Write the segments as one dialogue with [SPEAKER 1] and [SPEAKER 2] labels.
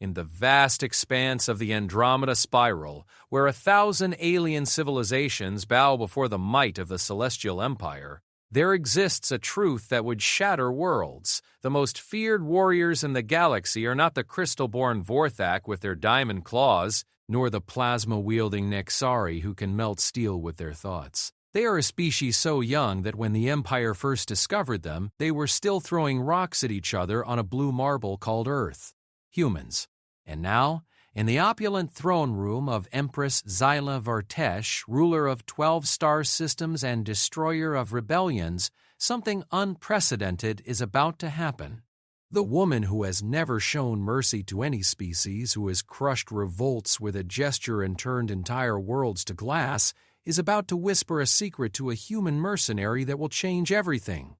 [SPEAKER 1] In the vast expanse of the Andromeda Spiral, where 1,000 alien civilizations bow before the might of the Celestial Empire, there exists a truth that would shatter worlds. The most feared warriors in the galaxy are not the crystal-born Vorthak with their diamond claws, nor the plasma-wielding Nexari who can melt steel with their thoughts. They are a species so young that when the Empire first discovered them, they were still throwing rocks at each other on a blue marble called Earth. Humans. And now, in the opulent throne room of Empress Zyla Vartesh, ruler of 12 star systems and destroyer of rebellions, something unprecedented is about to happen. The woman who has never shown mercy to any species, who has crushed revolts with a gesture and turned entire worlds to glass, is about to whisper a secret to a human mercenary that will change everything.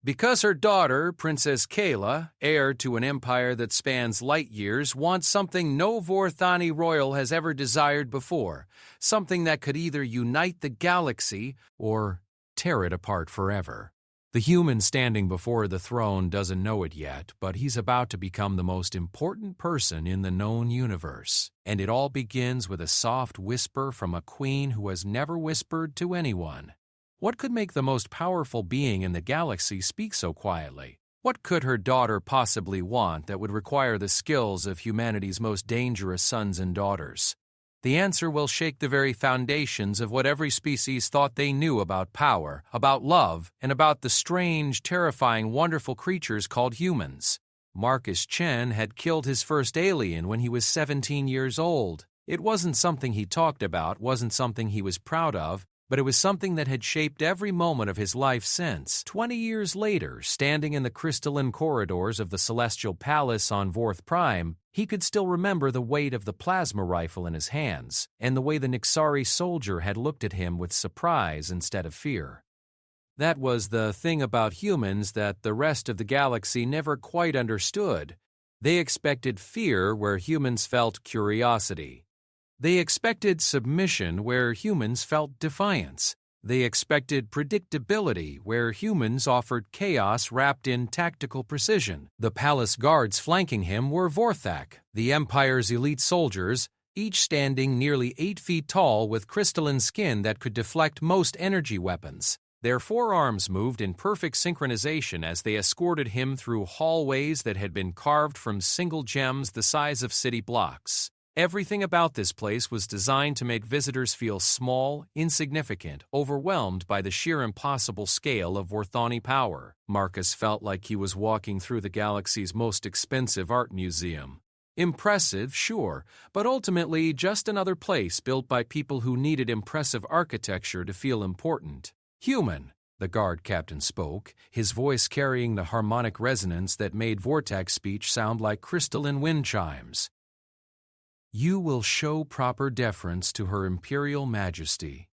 [SPEAKER 1] Because her daughter, Princess Kayla, heir to an empire that spans light years, wants something no Vorthani royal has ever desired before, something that could either unite the galaxy or tear it apart forever. The human standing before the throne doesn't know it yet, but he's about to become the most important person in the known universe. And it all begins with a soft whisper from a queen who has never whispered to anyone. What could make the most powerful being in the galaxy speak so quietly? What could her daughter possibly want that would require the skills of humanity's most dangerous sons and daughters? The answer will shake the very foundations of what every species thought they knew about power, about love, and about the strange, terrifying, wonderful creatures called humans. Marcus Chen had killed his first alien when he was 17 years old. It wasn't something he talked about, wasn't something he was proud of, but it was something that had shaped every moment of his life since. 20 years later, standing in the crystalline corridors of the Celestial Palace on HFY Prime, he could still remember the weight of the plasma rifle in his hands, and the way the Nexari soldier had looked at him with surprise instead of fear. That was the thing about humans that the rest of the galaxy never quite understood. They expected fear where humans felt curiosity. They expected submission where humans felt defiance. They expected predictability where humans offered chaos wrapped in tactical precision. The palace guards flanking him were Vorthak, the Empire's elite soldiers, each standing nearly 8 feet tall with crystalline skin that could deflect most energy weapons. Their forearms moved in perfect synchronization as they escorted him through hallways that had been carved from single gems the size of city blocks. Everything about this place was designed to make visitors feel small, insignificant, overwhelmed by the sheer impossible scale of Vorthani power. Marcus felt like he was walking through the galaxy's most expensive art museum. Impressive, sure, but ultimately just another place built by people who needed impressive architecture to feel important. Human, the guard captain spoke, his voice carrying the harmonic resonance that made Vortak's speech sound like crystalline wind chimes. You will show proper deference to Her Imperial Majesty.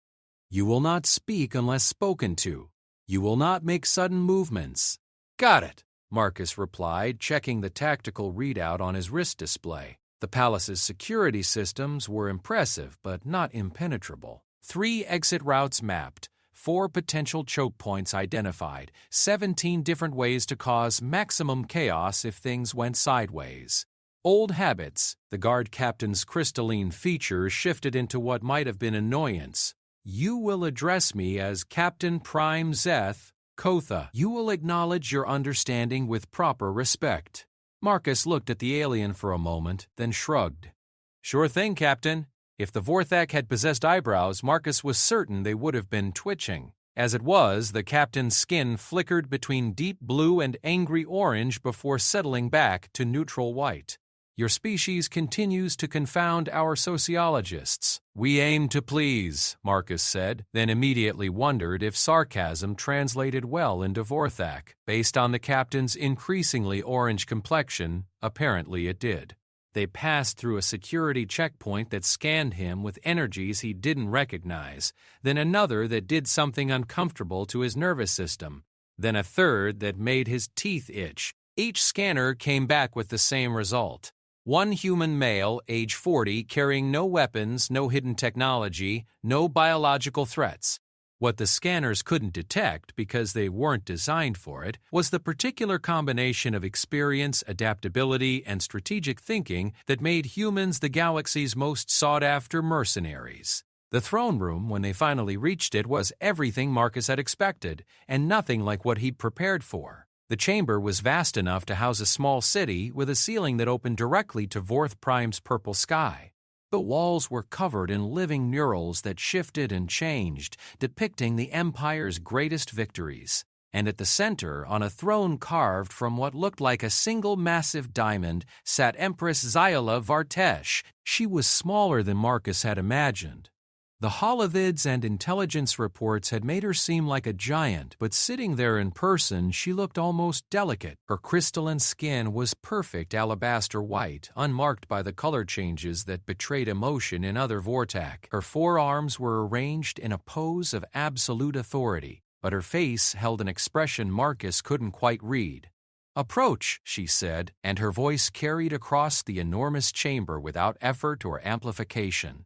[SPEAKER 1] You will not speak unless spoken to. You will not make sudden movements. Got it, Marcus replied, checking the tactical readout on his wrist display. The palace's security systems were impressive, but not impenetrable. 3 exit routes mapped, 4 potential choke points identified, 17 different ways to cause maximum chaos if things went sideways. Old habits, the guard captain's crystalline features shifted into what might have been annoyance. You will address me as Captain Prime Zeth, Kotha. You will acknowledge your understanding with proper respect. Marcus looked at the alien for a moment, then shrugged. Sure thing, Captain. If the Vorthak had possessed eyebrows, Marcus was certain they would have been twitching. As it was, the captain's skin flickered between deep blue and angry orange before settling back to neutral white. Your species continues to confound our sociologists. We aim to please, Marcus said, then immediately wondered if sarcasm translated well into Vorthak. Based on the captain's increasingly orange complexion, apparently it did. They passed through a security checkpoint that scanned him with energies he didn't recognize, then another that did something uncomfortable to his nervous system, then a third that made his teeth itch. Each scanner came back with the same result. One human male, age 40, carrying no weapons, no hidden technology, no biological threats. What the scanners couldn't detect, because they weren't designed for it, was the particular combination of experience, adaptability, and strategic thinking that made humans the galaxy's most sought-after mercenaries. The throne room, when they finally reached it, was everything Marcus had expected, and nothing like what he'd prepared for. The chamber was vast enough to house a small city with a ceiling that opened directly to HFY Prime's purple sky. The walls were covered in living murals that shifted and changed, depicting the Empire's greatest victories. And at the center, on a throne carved from what looked like a single massive diamond, sat Empress Zyla Vartesh. She was smaller than Marcus had imagined. The holovids and intelligence reports had made her seem like a giant, but sitting there in person, she looked almost delicate. Her crystalline skin was perfect alabaster white, unmarked by the color changes that betrayed emotion in other Vortak. Her forearms were arranged in a pose of absolute authority, but her face held an expression Marcus couldn't quite read. "Approach," she said, and her voice carried across the enormous chamber without effort or amplification.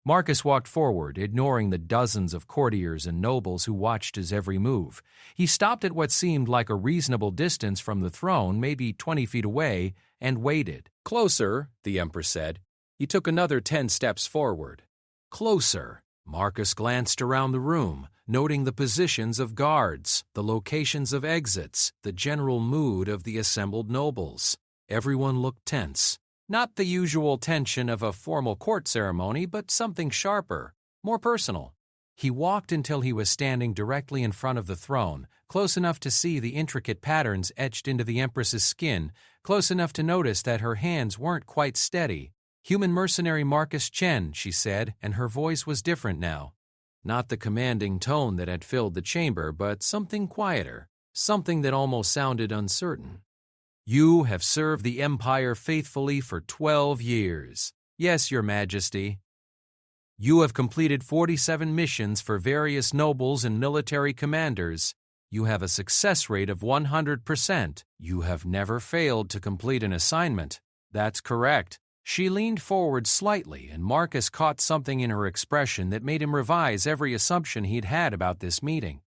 [SPEAKER 1] Marcus walked forward, ignoring the dozens of courtiers and nobles who watched his every move. He stopped at what seemed like a reasonable distance from the throne, maybe 20 feet away, and waited. "Closer," the Empress said. He took another 10 steps forward. "Closer." Marcus glanced around the room, noting the positions of guards, the locations of exits, the general mood of the assembled nobles. Everyone looked tense. Not the usual tension of a formal court ceremony, but something sharper, more personal. He walked until he was standing directly in front of the throne, close enough to see the intricate patterns etched into the Empress's skin, close enough to notice that her hands weren't quite steady. "Human mercenary Marcus Chen," she said, and her voice was different now. Not the commanding tone that had filled the chamber, but something quieter, something that almost sounded uncertain. "You have served the Empire faithfully for 12 years. Yes, Your Majesty. You have completed 47 missions for various nobles and military commanders. You have a success rate of 100%. You have never failed to complete an assignment." "That's correct." She leaned forward slightly, and Marcus caught something in her expression that made him revise every assumption he'd had about this meeting.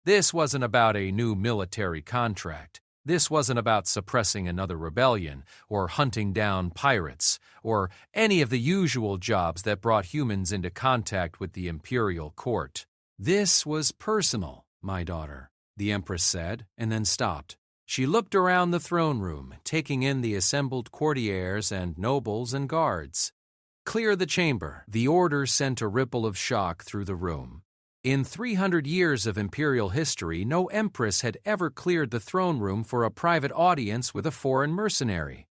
[SPEAKER 1] This wasn't about a new military contract. This wasn't about suppressing another rebellion, or hunting down pirates, or any of the usual jobs that brought humans into contact with the imperial court. "This was personal, my daughter," the Empress said, and then stopped. She looked around the throne room, taking in the assembled courtiers and nobles and guards. "Clear the chamber." The order sent a ripple of shock through the room. In 300 years of imperial history, no empress had ever cleared the throne room for a private audience with a foreign mercenary.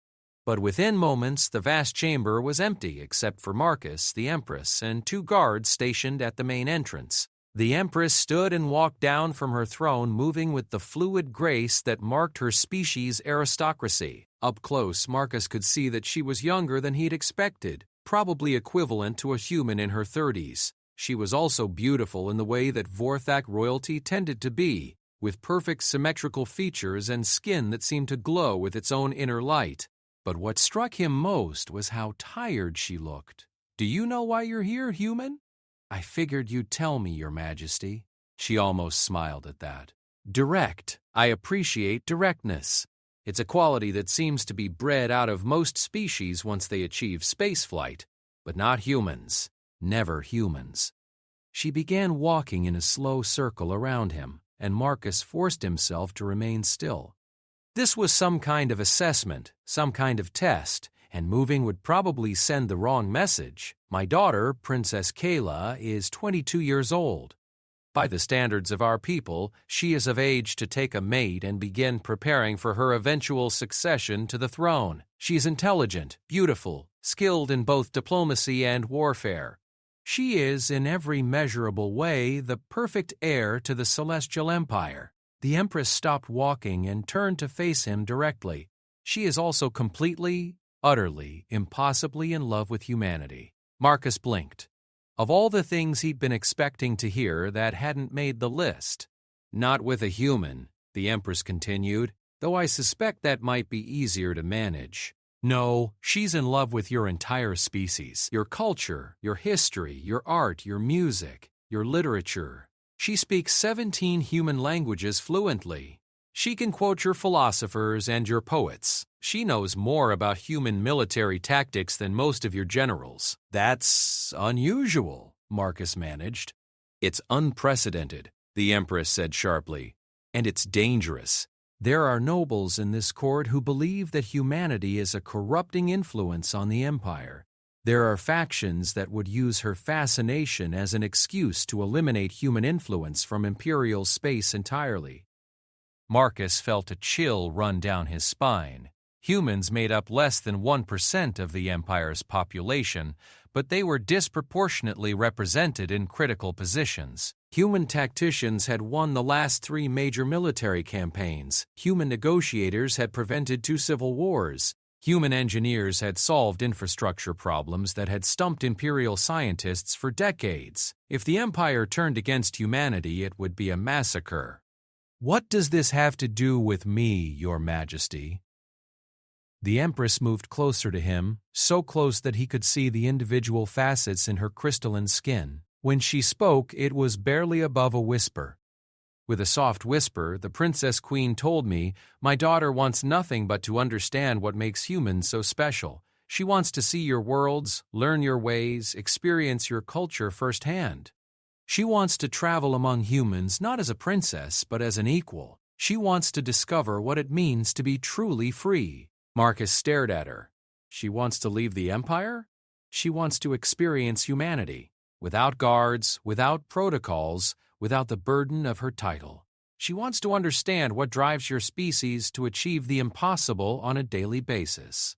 [SPEAKER 1] But within moments, the vast chamber was empty except for Marcus, the empress, and 2 guards stationed at the main entrance. The empress stood and walked down from her throne, moving with the fluid grace that marked her species' aristocracy. Up close, Marcus could see that she was younger than he'd expected, probably equivalent to a human in her 30s. She was also beautiful in the way that Vorthak royalty tended to be, with perfect symmetrical features and skin that seemed to glow with its own inner light. But what struck him most was how tired she looked. "Do you know why you're here, human?" "I figured you'd tell me, Your Majesty." She almost smiled at that. "Direct. I appreciate directness. It's a quality that seems to be bred out of most species once they achieve spaceflight, but not humans. Never humans." She began walking in a slow circle around him, and Marcus forced himself to remain still. This was some kind of assessment, some kind of test, and moving would probably send the wrong message. "My daughter, Princess Kayla, is 22 years old. By the standards of our people, she is of age to take a mate and begin preparing for her eventual succession to the throne. She is intelligent, beautiful, skilled in both diplomacy and warfare. She is, in every measurable way, the perfect heir to the Celestial Empire." The Empress stopped walking and turned to face him directly. "She is also completely, utterly, impossibly in love with humanity." Marcus blinked. Of all the things he'd been expecting to hear, that hadn't made the list. "Not with a human," the Empress continued, "though I suspect that might be easier to manage. No, she's in love with your entire species, your culture, your history, your art, your music, your literature. She speaks 17 human languages fluently. She can quote your philosophers and your poets. She knows more about human military tactics than most of your generals. That's unusual, Marcus managed. It's unprecedented, the Empress said sharply. And it's dangerous. There are nobles in this court who believe that humanity is a corrupting influence on the Empire. There are factions that would use her fascination as an excuse to eliminate human influence from imperial space entirely. Marcus felt a chill run down his spine. Humans made up less than 1% of the Empire's population, but they were disproportionately represented in critical positions. Human tacticians had won the last 3 major military campaigns. Human negotiators had prevented 2 civil wars. Human engineers had solved infrastructure problems that had stumped imperial scientists for decades. If the Empire turned against humanity, it would be a massacre. What does this have to do with me, Your Majesty? The Empress moved closer to him, so close that he could see the individual facets in her crystalline skin. When she spoke, it was barely above a whisper. With a soft whisper, the Princess Queen told me, "My daughter wants nothing but to understand what makes humans so special. She wants to see your worlds, learn your ways, experience your culture firsthand. She wants to travel among humans not as a princess, but as an equal. She wants to discover what it means to be truly free." Marcus stared at her. She wants to leave the Empire? She wants to experience humanity, without guards, without protocols, without the burden of her title. She wants to understand what drives your species to achieve the impossible on a daily basis.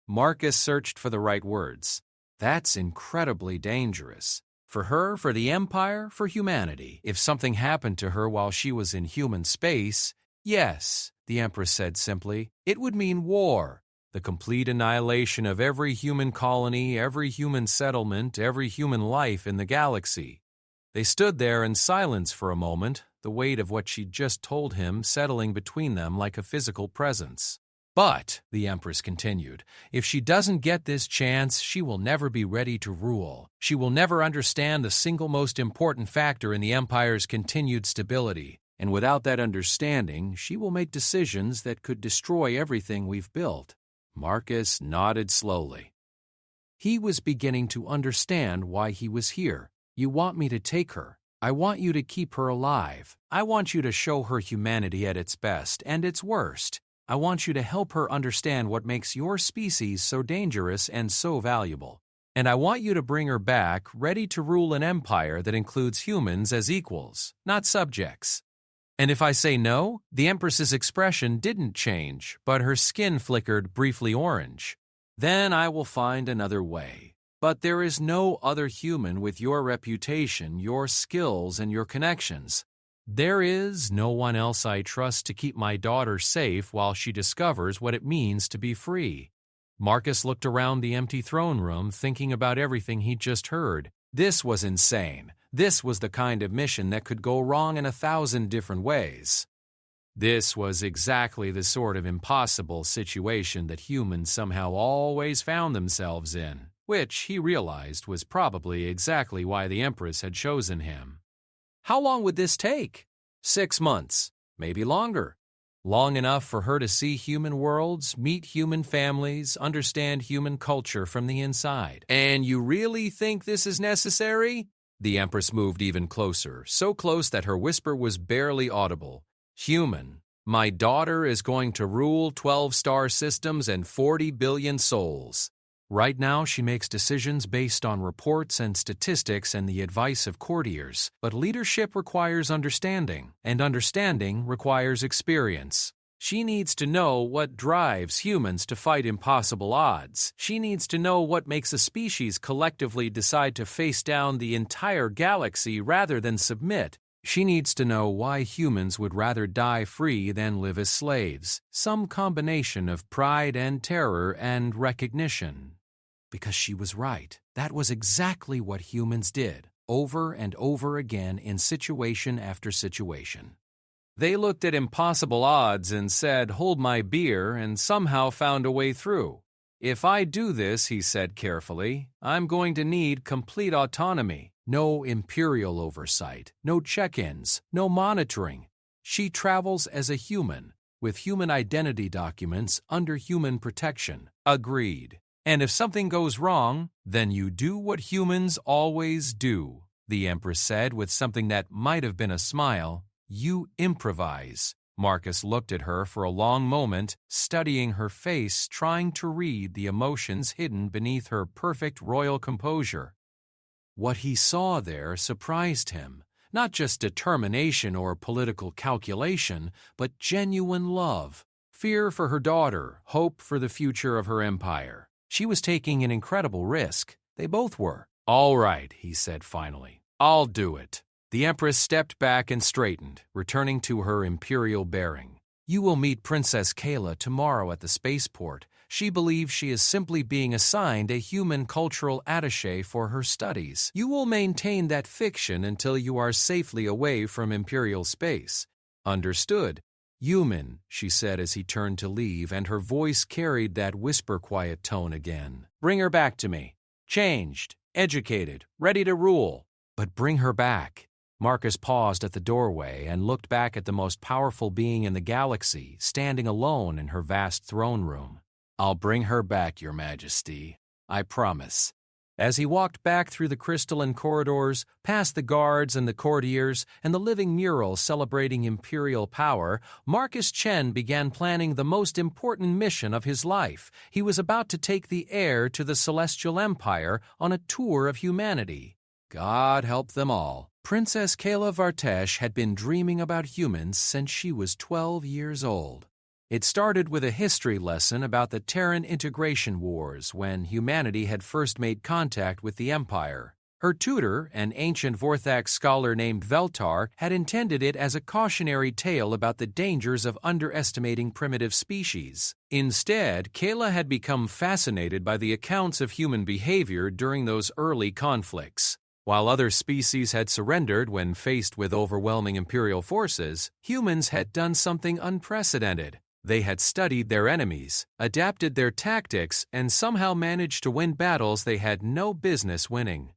[SPEAKER 1] Marcus searched for the right words. That's incredibly dangerous. For her, for the Empire, for humanity. If something happened to her while she was in human space, yes, the Empress said simply, it would mean war. The complete annihilation of every human colony, every human settlement, every human life in the galaxy. They stood there in silence for a moment, the weight of what she'd just told him settling between them like a physical presence. But, the Empress continued, if she doesn't get this chance, she will never be ready to rule. She will never understand the single most important factor in the Empire's continued stability. And without that understanding, she will make decisions that could destroy everything we've built. Marcus nodded slowly. He was beginning to understand why he was here. You want me to take her. I want you to keep her alive. I want you to show her humanity at its best and its worst. I want you to help her understand what makes your species so dangerous and so valuable. And I want you to bring her back ready to rule an empire that includes humans as equals, not subjects. And if I say no, the Empress's expression didn't change, but her skin flickered briefly orange. Then I will find another way. But there is no other human with your reputation, your skills, and your connections. There is no one else I trust to keep my daughter safe while she discovers what it means to be free. Marcus looked around the empty throne room, thinking about everything he'd just heard. This was insane. This was the kind of mission that could go wrong in 1,000 different ways. This was exactly the sort of impossible situation that humans somehow always found themselves in, which he realized was probably exactly why the Empress had chosen him. How long would this take? 6 months, maybe longer. Long enough for her to see human worlds, meet human families, understand human culture from the inside. And you really think this is necessary? The Empress moved even closer, so close that her whisper was barely audible. Human, my daughter is going to rule 12-star systems and 40 billion souls. Right now, she makes decisions based on reports and statistics and the advice of courtiers. But leadership requires understanding, and understanding requires experience. She needs to know what drives humans to fight impossible odds. She needs to know what makes a species collectively decide to face down the entire galaxy rather than submit. She needs to know why humans would rather die free than live as slaves. Some combination of pride and terror and recognition. Because she was right. That was exactly what humans did, over and over again in situation after situation. They looked at impossible odds and said, "Hold my beer," and somehow found a way through. "If I do this," he said carefully, "I'm going to need complete autonomy. No imperial oversight, no check-ins, no monitoring. She travels as a human, with human identity documents under human protection." "Agreed. And if something goes wrong, then you do what humans always do," the Empress said with something that might have been a smile. "You improvise." Marcus looked at her for a long moment, studying her face, trying to read the emotions hidden beneath her perfect royal composure. What he saw there surprised him. Not just determination or political calculation, but genuine love. Fear for her daughter, hope for the future of her empire. She was taking an incredible risk. They both were. "All right," he said finally. "I'll do it." The Empress stepped back and straightened, returning to her imperial bearing. "You will meet Princess Kayla tomorrow at the spaceport. She believes she is simply being assigned a human cultural attaché for her studies. You will maintain that fiction until you are safely away from imperial space." "Understood." "Human," she said as he turned to leave, and her voice carried that whisper-quiet tone again. "Bring her back to me. Changed, educated, ready to rule. But bring her back." Marcus paused at the doorway and looked back at the most powerful being in the galaxy, standing alone in her vast throne room. "I'll bring her back, Your Majesty. I promise." As he walked back through the crystalline corridors, past the guards and the courtiers, and the living mural celebrating imperial power, Marcus Chen began planning the most important mission of his life. He was about to take the heir to the Celestial Empire on a tour of humanity. God help them all. Princess Kayla Vartesh had been dreaming about humans since she was 12 years old. It started with a history lesson about the Terran integration wars when humanity had first made contact with the Empire. Her tutor, an ancient Vorthak scholar named Veltar, had intended it as a cautionary tale about the dangers of underestimating primitive species. Instead, Kayla had become fascinated by the accounts of human behavior during those early conflicts. While other species had surrendered when faced with overwhelming imperial forces, humans had done something unprecedented. They had studied their enemies, adapted their tactics, and somehow managed to win battles they had no business winning.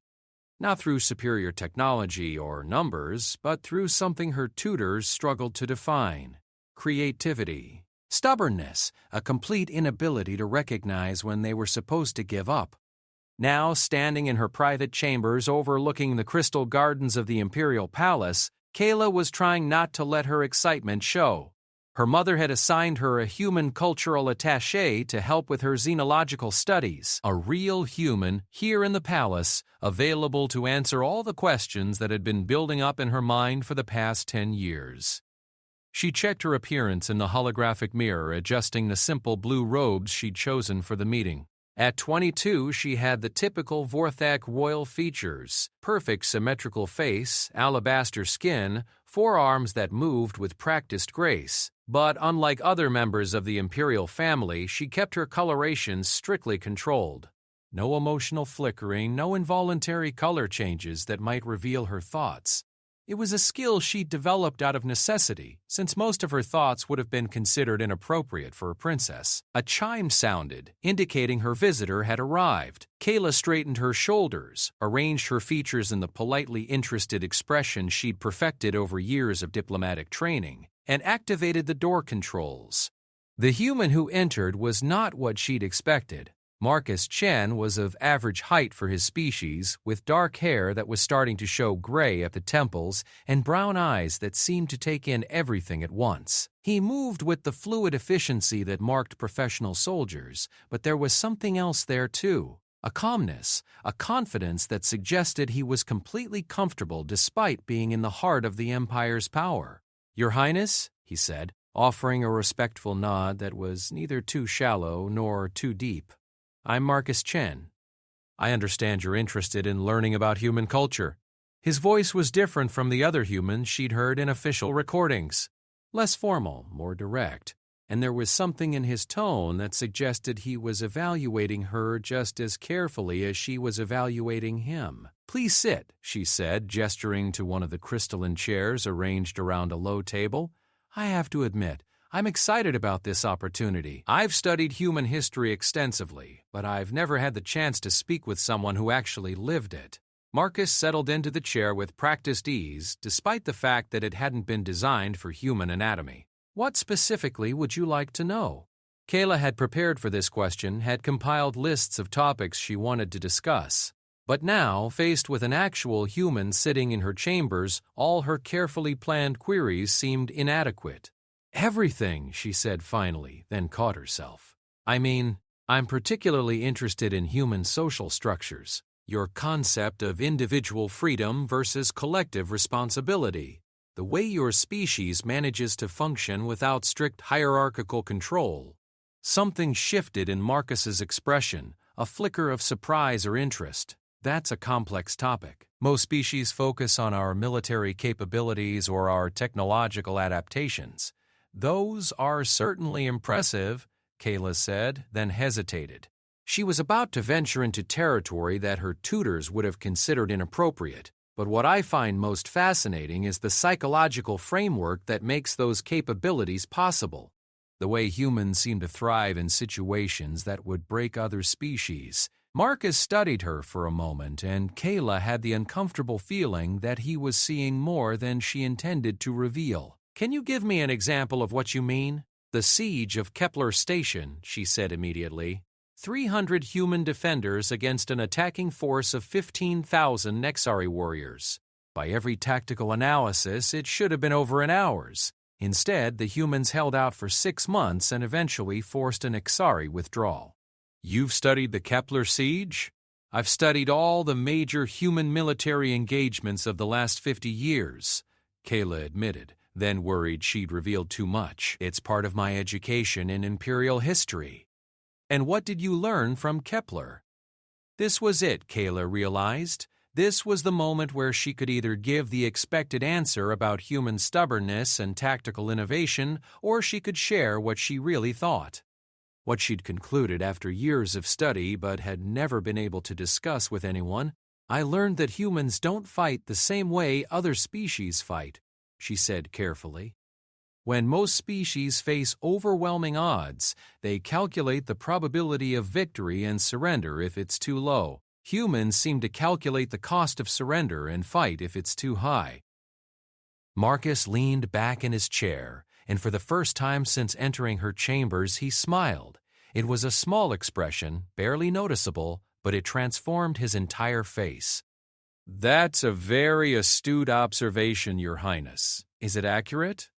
[SPEAKER 1] Not through superior technology or numbers, but through something her tutors struggled to define: creativity, stubbornness, a complete inability to recognize when they were supposed to give up. Now, standing in her private chambers overlooking the crystal gardens of the Imperial Palace, Kayla was trying not to let her excitement show. Her mother had assigned her a human cultural attaché to help with her xenological studies, a real human here in the palace, available to answer all the questions that had been building up in her mind for the past 10 years. She checked her appearance in the holographic mirror, adjusting the simple blue robes she'd chosen for the meeting. At 22, she had the typical Vorthak royal features: perfect symmetrical face, alabaster skin, forearms that moved with practiced grace. But unlike other members of the imperial family, she kept her coloration strictly controlled. No emotional flickering, no involuntary color changes that might reveal her thoughts. It was a skill she'd developed out of necessity, since most of her thoughts would have been considered inappropriate for a princess. A chime sounded, indicating her visitor had arrived. Kayla straightened her shoulders, arranged her features in the politely interested expression she'd perfected over years of diplomatic training, and activated the door controls. The human who entered was not what she'd expected. Marcus Chen was of average height for his species, with dark hair that was starting to show gray at the temples and brown eyes that seemed to take in everything at once. He moved with the fluid efficiency that marked professional soldiers, but there was something else there too. A calmness, a confidence that suggested he was completely comfortable despite being in the heart of the Empire's power. "Your Highness," he said, offering a respectful nod that was neither too shallow nor too deep. "I'm Marcus Chen. I understand you're interested in learning about human culture." His voice was different from the other humans she'd heard in official recordings. Less formal, more direct, and there was something in his tone that suggested he was evaluating her just as carefully as she was evaluating him. "Please sit," she said, gesturing to one of the crystalline chairs arranged around a low table. "I have to admit, I'm excited about this opportunity. I've studied human history extensively, but I've never had the chance to speak with someone who actually lived it. Marcus settled into the chair with practiced ease, despite the fact that it hadn't been designed for human anatomy. What specifically would you like to know? Kayla had prepared for this question, had compiled lists of topics she wanted to discuss. But now, faced with an actual human sitting in her chambers, all her carefully planned queries seemed inadequate. Everything, she said finally, then caught herself. I mean, I'm particularly interested in human social structures. Your concept of individual freedom versus collective responsibility. The way your species manages to function without strict hierarchical control. Something shifted in Marcus's expression, a flicker of surprise or interest. That's a complex topic. Most species focus on our military capabilities or our technological adaptations. Those are certainly impressive, Kayla said, then hesitated. She was about to venture into territory that her tutors would have considered inappropriate, but what I find most fascinating is the psychological framework that makes those capabilities possible. The way humans seem to thrive in situations that would break other species. Marcus studied her for a moment, and Kayla had the uncomfortable feeling that he was seeing more than she intended to reveal. Can you give me an example of what you mean? The siege of Kepler Station, she said immediately. 300 human defenders against an attacking force of 15,000 Nexari warriors. By every tactical analysis, it should have been over in hours. Instead, the humans held out for 6 months and eventually forced an Nexari withdrawal. You've studied the Kepler siege? I've studied all the major human military engagements of the last 50 years, Kayla admitted, then worried she'd revealed too much. It's part of my education in imperial history. And what did you learn from Kepler? This was it, Kayla realized. This was the moment where she could either give the expected answer about human stubbornness and tactical innovation, or she could share what she really thought. What she'd concluded after years of study but had never been able to discuss with anyone. I learned that humans don't fight the same way other species fight, she said carefully. When most species face overwhelming odds, they calculate the probability of victory and surrender if it's too low. Humans seem to calculate the cost of surrender and fight if it's too high. Marcus leaned back in his chair, and for the first time since entering her chambers, he smiled. It was a small expression, barely noticeable, but it transformed his entire face. That's a very astute observation, Your Highness. Is it accurate?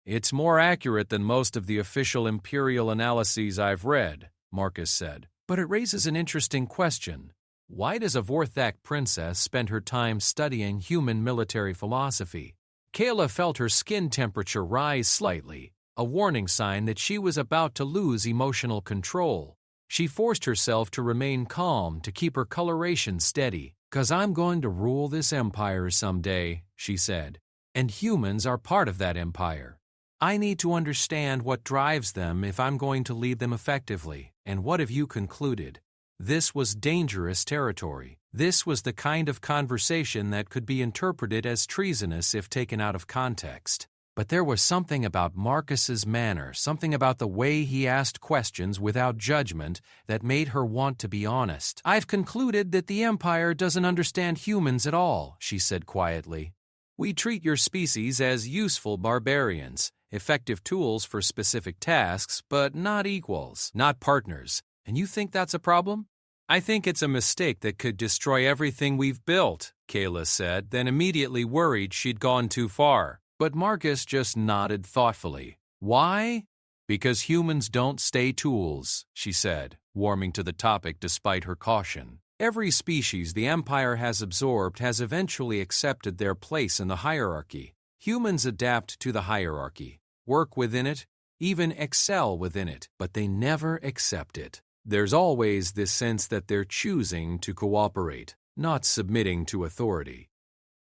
[SPEAKER 1] It's more accurate than most of the official imperial analyses I've read, Marcus said. But it raises an interesting question. Why does a Vorthak princess spend her time studying human military philosophy? Kayla felt her skin temperature rise slightly, a warning sign that she was about to lose emotional control. She forced herself to remain calm, to keep her coloration steady. "'Cause I'm going to rule this empire someday," she said. "And humans are part of that empire. I need to understand what drives them if I'm going to lead them effectively. And what have you concluded?" This was dangerous territory. This was the kind of conversation that could be interpreted as treasonous if taken out of context. But there was something about Marcus's manner, something about the way he asked questions without judgment that made her want to be honest. "I've concluded that the Empire doesn't understand humans at all," she said quietly. "We treat your species as useful barbarians, effective tools for specific tasks, but not equals, not partners. And you think that's a problem?" "I think it's a mistake that could destroy everything we've built," Kayla said, then immediately worried she'd gone too far. But Marcus just nodded thoughtfully. "Why?" "Because humans don't stay tools," she said, warming to the topic despite her caution. "Every species the Empire has absorbed has eventually accepted their place in the hierarchy. Humans adapt to the hierarchy, work within it, even excel within it, but they never accept it. There's always this sense that they're choosing to cooperate, not submitting to authority."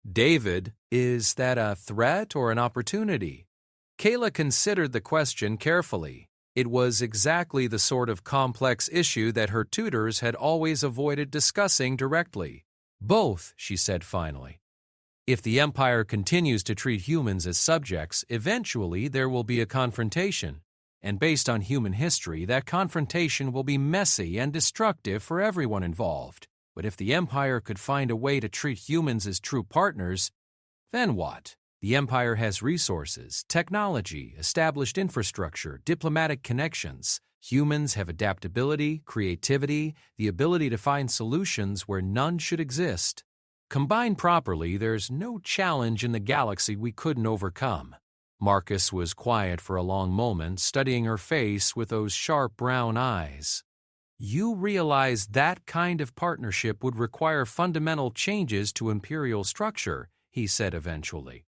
[SPEAKER 1] "David, is that a threat or an opportunity?" Kayla considered the question carefully. It was exactly the sort of complex issue that her tutors had always avoided discussing directly. "Both," she said finally. If the Empire continues to treat humans as subjects, eventually there will be a confrontation. And based on human history, that confrontation will be messy and destructive for everyone involved. But if the Empire could find a way to treat humans as true partners, then what? The Empire has resources, technology, established infrastructure, diplomatic connections. Humans have adaptability, creativity, the ability to find solutions where none should exist. Combined properly, there's no challenge in the galaxy we couldn't overcome. Marcus was quiet for a long moment, studying her face with those sharp brown eyes. You realize that kind of partnership would require fundamental changes to Imperial structure, he said eventually.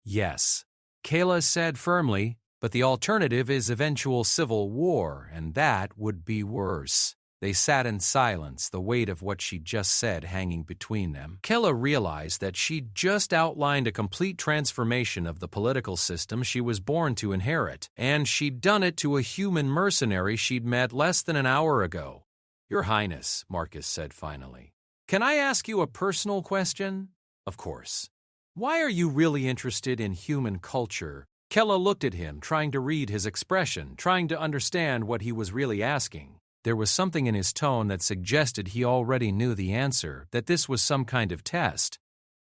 [SPEAKER 1] Yes, Kayla said firmly, but the alternative is eventual civil war, and that would be worse. They sat in silence, the weight of what she'd just said hanging between them. Kayla realized that she'd just outlined a complete transformation of the political system she was born to inherit, and she'd done it to a human mercenary she'd met less than an hour ago. "Your Highness," Marcus said finally, "can I ask you a personal question?" "Of course." "Why are you really interested in human culture?" Kayla looked at him, trying to read his expression, trying to understand what he was really asking. There was something in his tone that suggested he already knew the answer, that this was some kind of test.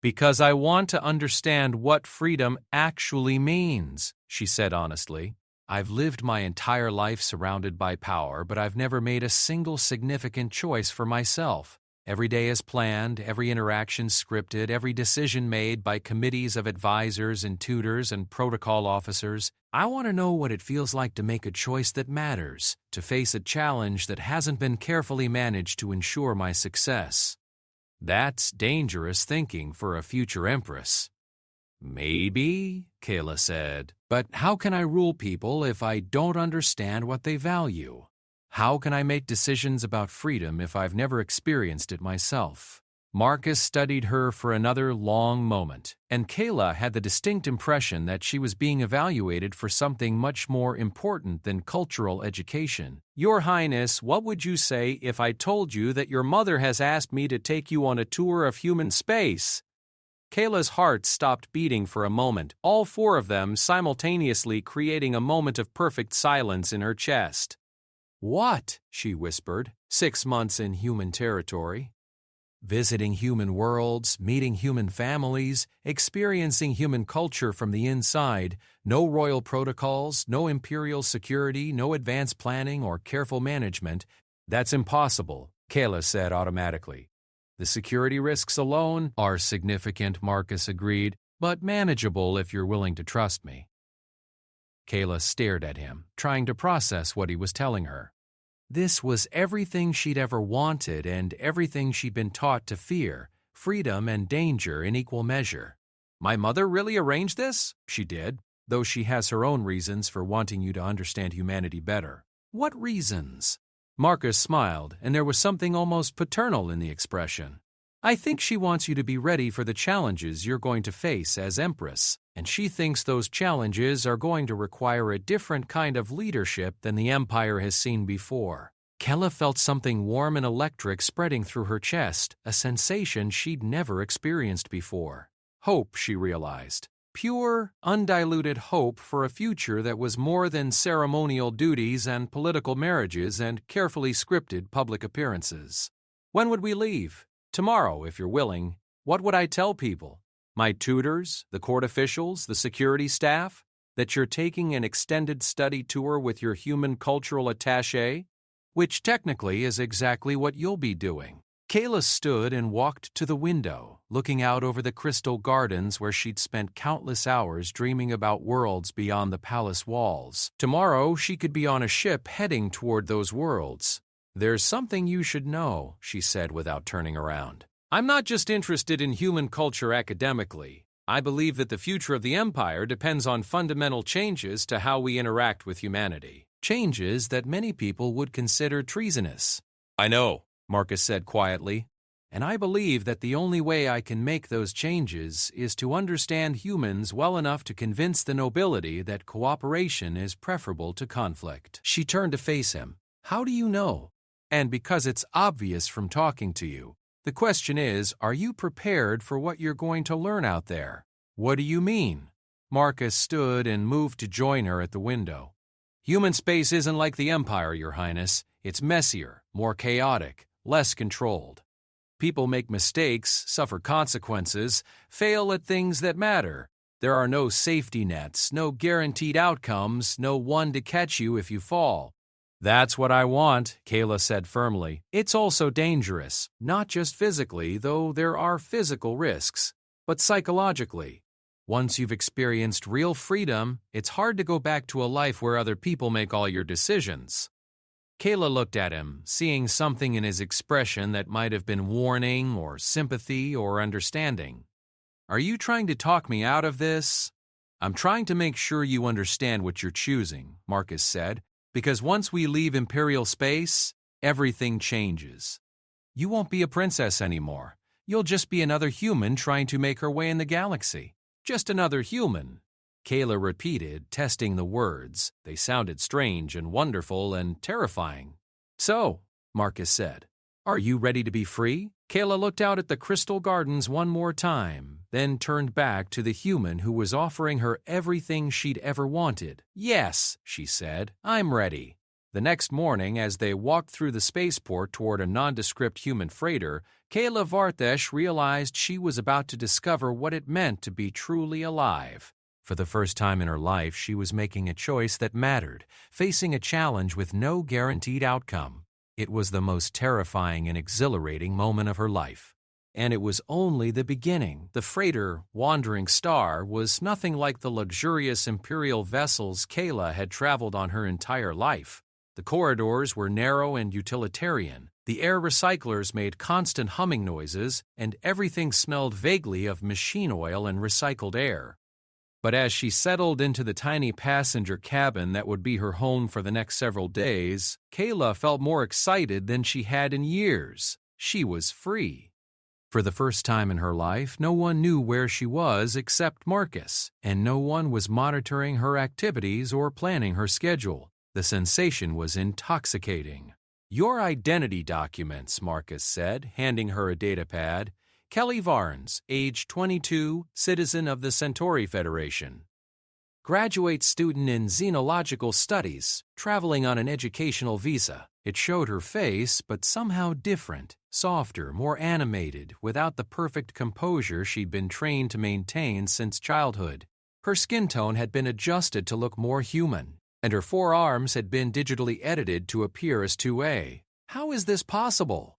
[SPEAKER 1] "Because I want to understand what freedom actually means," she said honestly. "I've lived my entire life surrounded by power, but I've never made a single significant choice for myself. Every day is planned, every interaction scripted, every decision made by committees of advisors and tutors and protocol officers. I want to know what it feels like to make a choice that matters, to face a challenge that hasn't been carefully managed to ensure my success." That's dangerous thinking for a future empress. "Maybe," Kayla said, "but how can I rule people if I don't understand what they value? How can I make decisions about freedom if I've never experienced it myself?" Marcus studied her for another long moment, and Kayla had the distinct impression that she was being evaluated for something much more important than cultural education. "Your Highness, what would you say if I told you that your mother has asked me to take you on a tour of human space?" Kayla's heart stopped beating for a moment, all four of them simultaneously creating a moment of perfect silence in her chest. "What?" she whispered. 6 months in human territory. Visiting human worlds, meeting human families, experiencing human culture from the inside, no royal protocols, no imperial security, no advanced planning or careful management. "That's impossible," Kayla said automatically. "The security risks alone are significant," Marcus agreed, "but manageable if you're willing to trust me." Kayla stared at him, trying to process what he was telling her. This was everything she'd ever wanted and everything she'd been taught to fear, freedom and danger in equal measure. "My mother really arranged this?" "She did, though she has her own reasons for wanting you to understand humanity better." "What reasons?" Marcus smiled, and there was something almost paternal in the expression. "I think she wants you to be ready for the challenges you're going to face as Empress, and she thinks those challenges are going to require a different kind of leadership than the Empire has seen before." Kayla felt something warm and electric spreading through her chest, a sensation she'd never experienced before. Hope, she realized. Pure, undiluted hope for a future that was more than ceremonial duties and political marriages and carefully scripted public appearances. "When would we leave?" "Tomorrow, if you're willing." "What would I tell people? My tutors, the court officials, the security staff? That you're taking an extended study tour with your human cultural attaché? Which technically is exactly what you'll be doing." Kayla stood and walked to the window, looking out over the crystal gardens where she'd spent countless hours dreaming about worlds beyond the palace walls. Tomorrow she could be on a ship heading toward those worlds. "There's something you should know," she said without turning around. "I'm not just interested in human culture academically. I believe that the future of the Empire depends on fundamental changes to how we interact with humanity. Changes that many people would consider treasonous." "I know," Marcus said quietly, "and I believe that the only way I can make those changes is to understand humans well enough to convince the nobility that cooperation is preferable to conflict." She turned to face him. "How do you know?" "And because it's obvious from talking to you. The question is, are you prepared for what you're going to learn out there? What do you mean? Marcus stood and moved to join her at the window. Human space isn't like the Empire, Your Highness. It's messier, more chaotic, less controlled. People make mistakes, suffer consequences, fail at things that matter. There are no safety nets, no guaranteed outcomes, no one to catch you if you fall. That's what I want, Kayla said firmly. It's also dangerous, not just physically, though there are physical risks, but psychologically. Once you've experienced real freedom, it's hard to go back to a life where other people make all your decisions. Kayla looked at him, seeing something in his expression that might have been warning or sympathy or understanding. Are you trying to talk me out of this? I'm trying to make sure you understand what you're choosing, Marcus said, because once we leave Imperial space, everything changes. You won't be a princess anymore. You'll just be another human trying to make her way in the galaxy. Just another human. Kayla repeated, testing the words. They sounded strange and wonderful and terrifying. So, Marcus said, are you ready to be free? Kayla looked out at the crystal gardens one more time, then turned back to the human who was offering her everything she'd ever wanted. Yes, she said, I'm ready. The next morning, as they walked through the spaceport toward a nondescript human freighter, Kayla Varthesh realized she was about to discover what it meant to be truly alive. For the first time in her life, she was making a choice that mattered, facing a challenge with no guaranteed outcome. It was the most terrifying and exhilarating moment of her life. And it was only the beginning. The freighter, Wandering Star, was nothing like the luxurious imperial vessels Kayla had traveled on her entire life. The corridors were narrow and utilitarian. The air recyclers made constant humming noises, and everything smelled vaguely of machine oil and recycled air. But as she settled into the tiny passenger cabin that would be her home for the next several days, Kayla felt more excited than she had in years. She was free. For the first time in her life, no one knew where she was except Marcus, and no one was monitoring her activities or planning her schedule. The sensation was intoxicating. Your identity documents, Marcus said, handing her a datapad. Kelly Varnes, age 22, citizen of the Centauri Federation. Graduate student in xenological studies, traveling on an educational visa. It showed her face, but somehow different, softer, more animated, without the perfect composure she'd been trained to maintain since childhood. Her skin tone had been adjusted to look more human, and her forearms had been digitally edited to appear as 2A. How is this possible?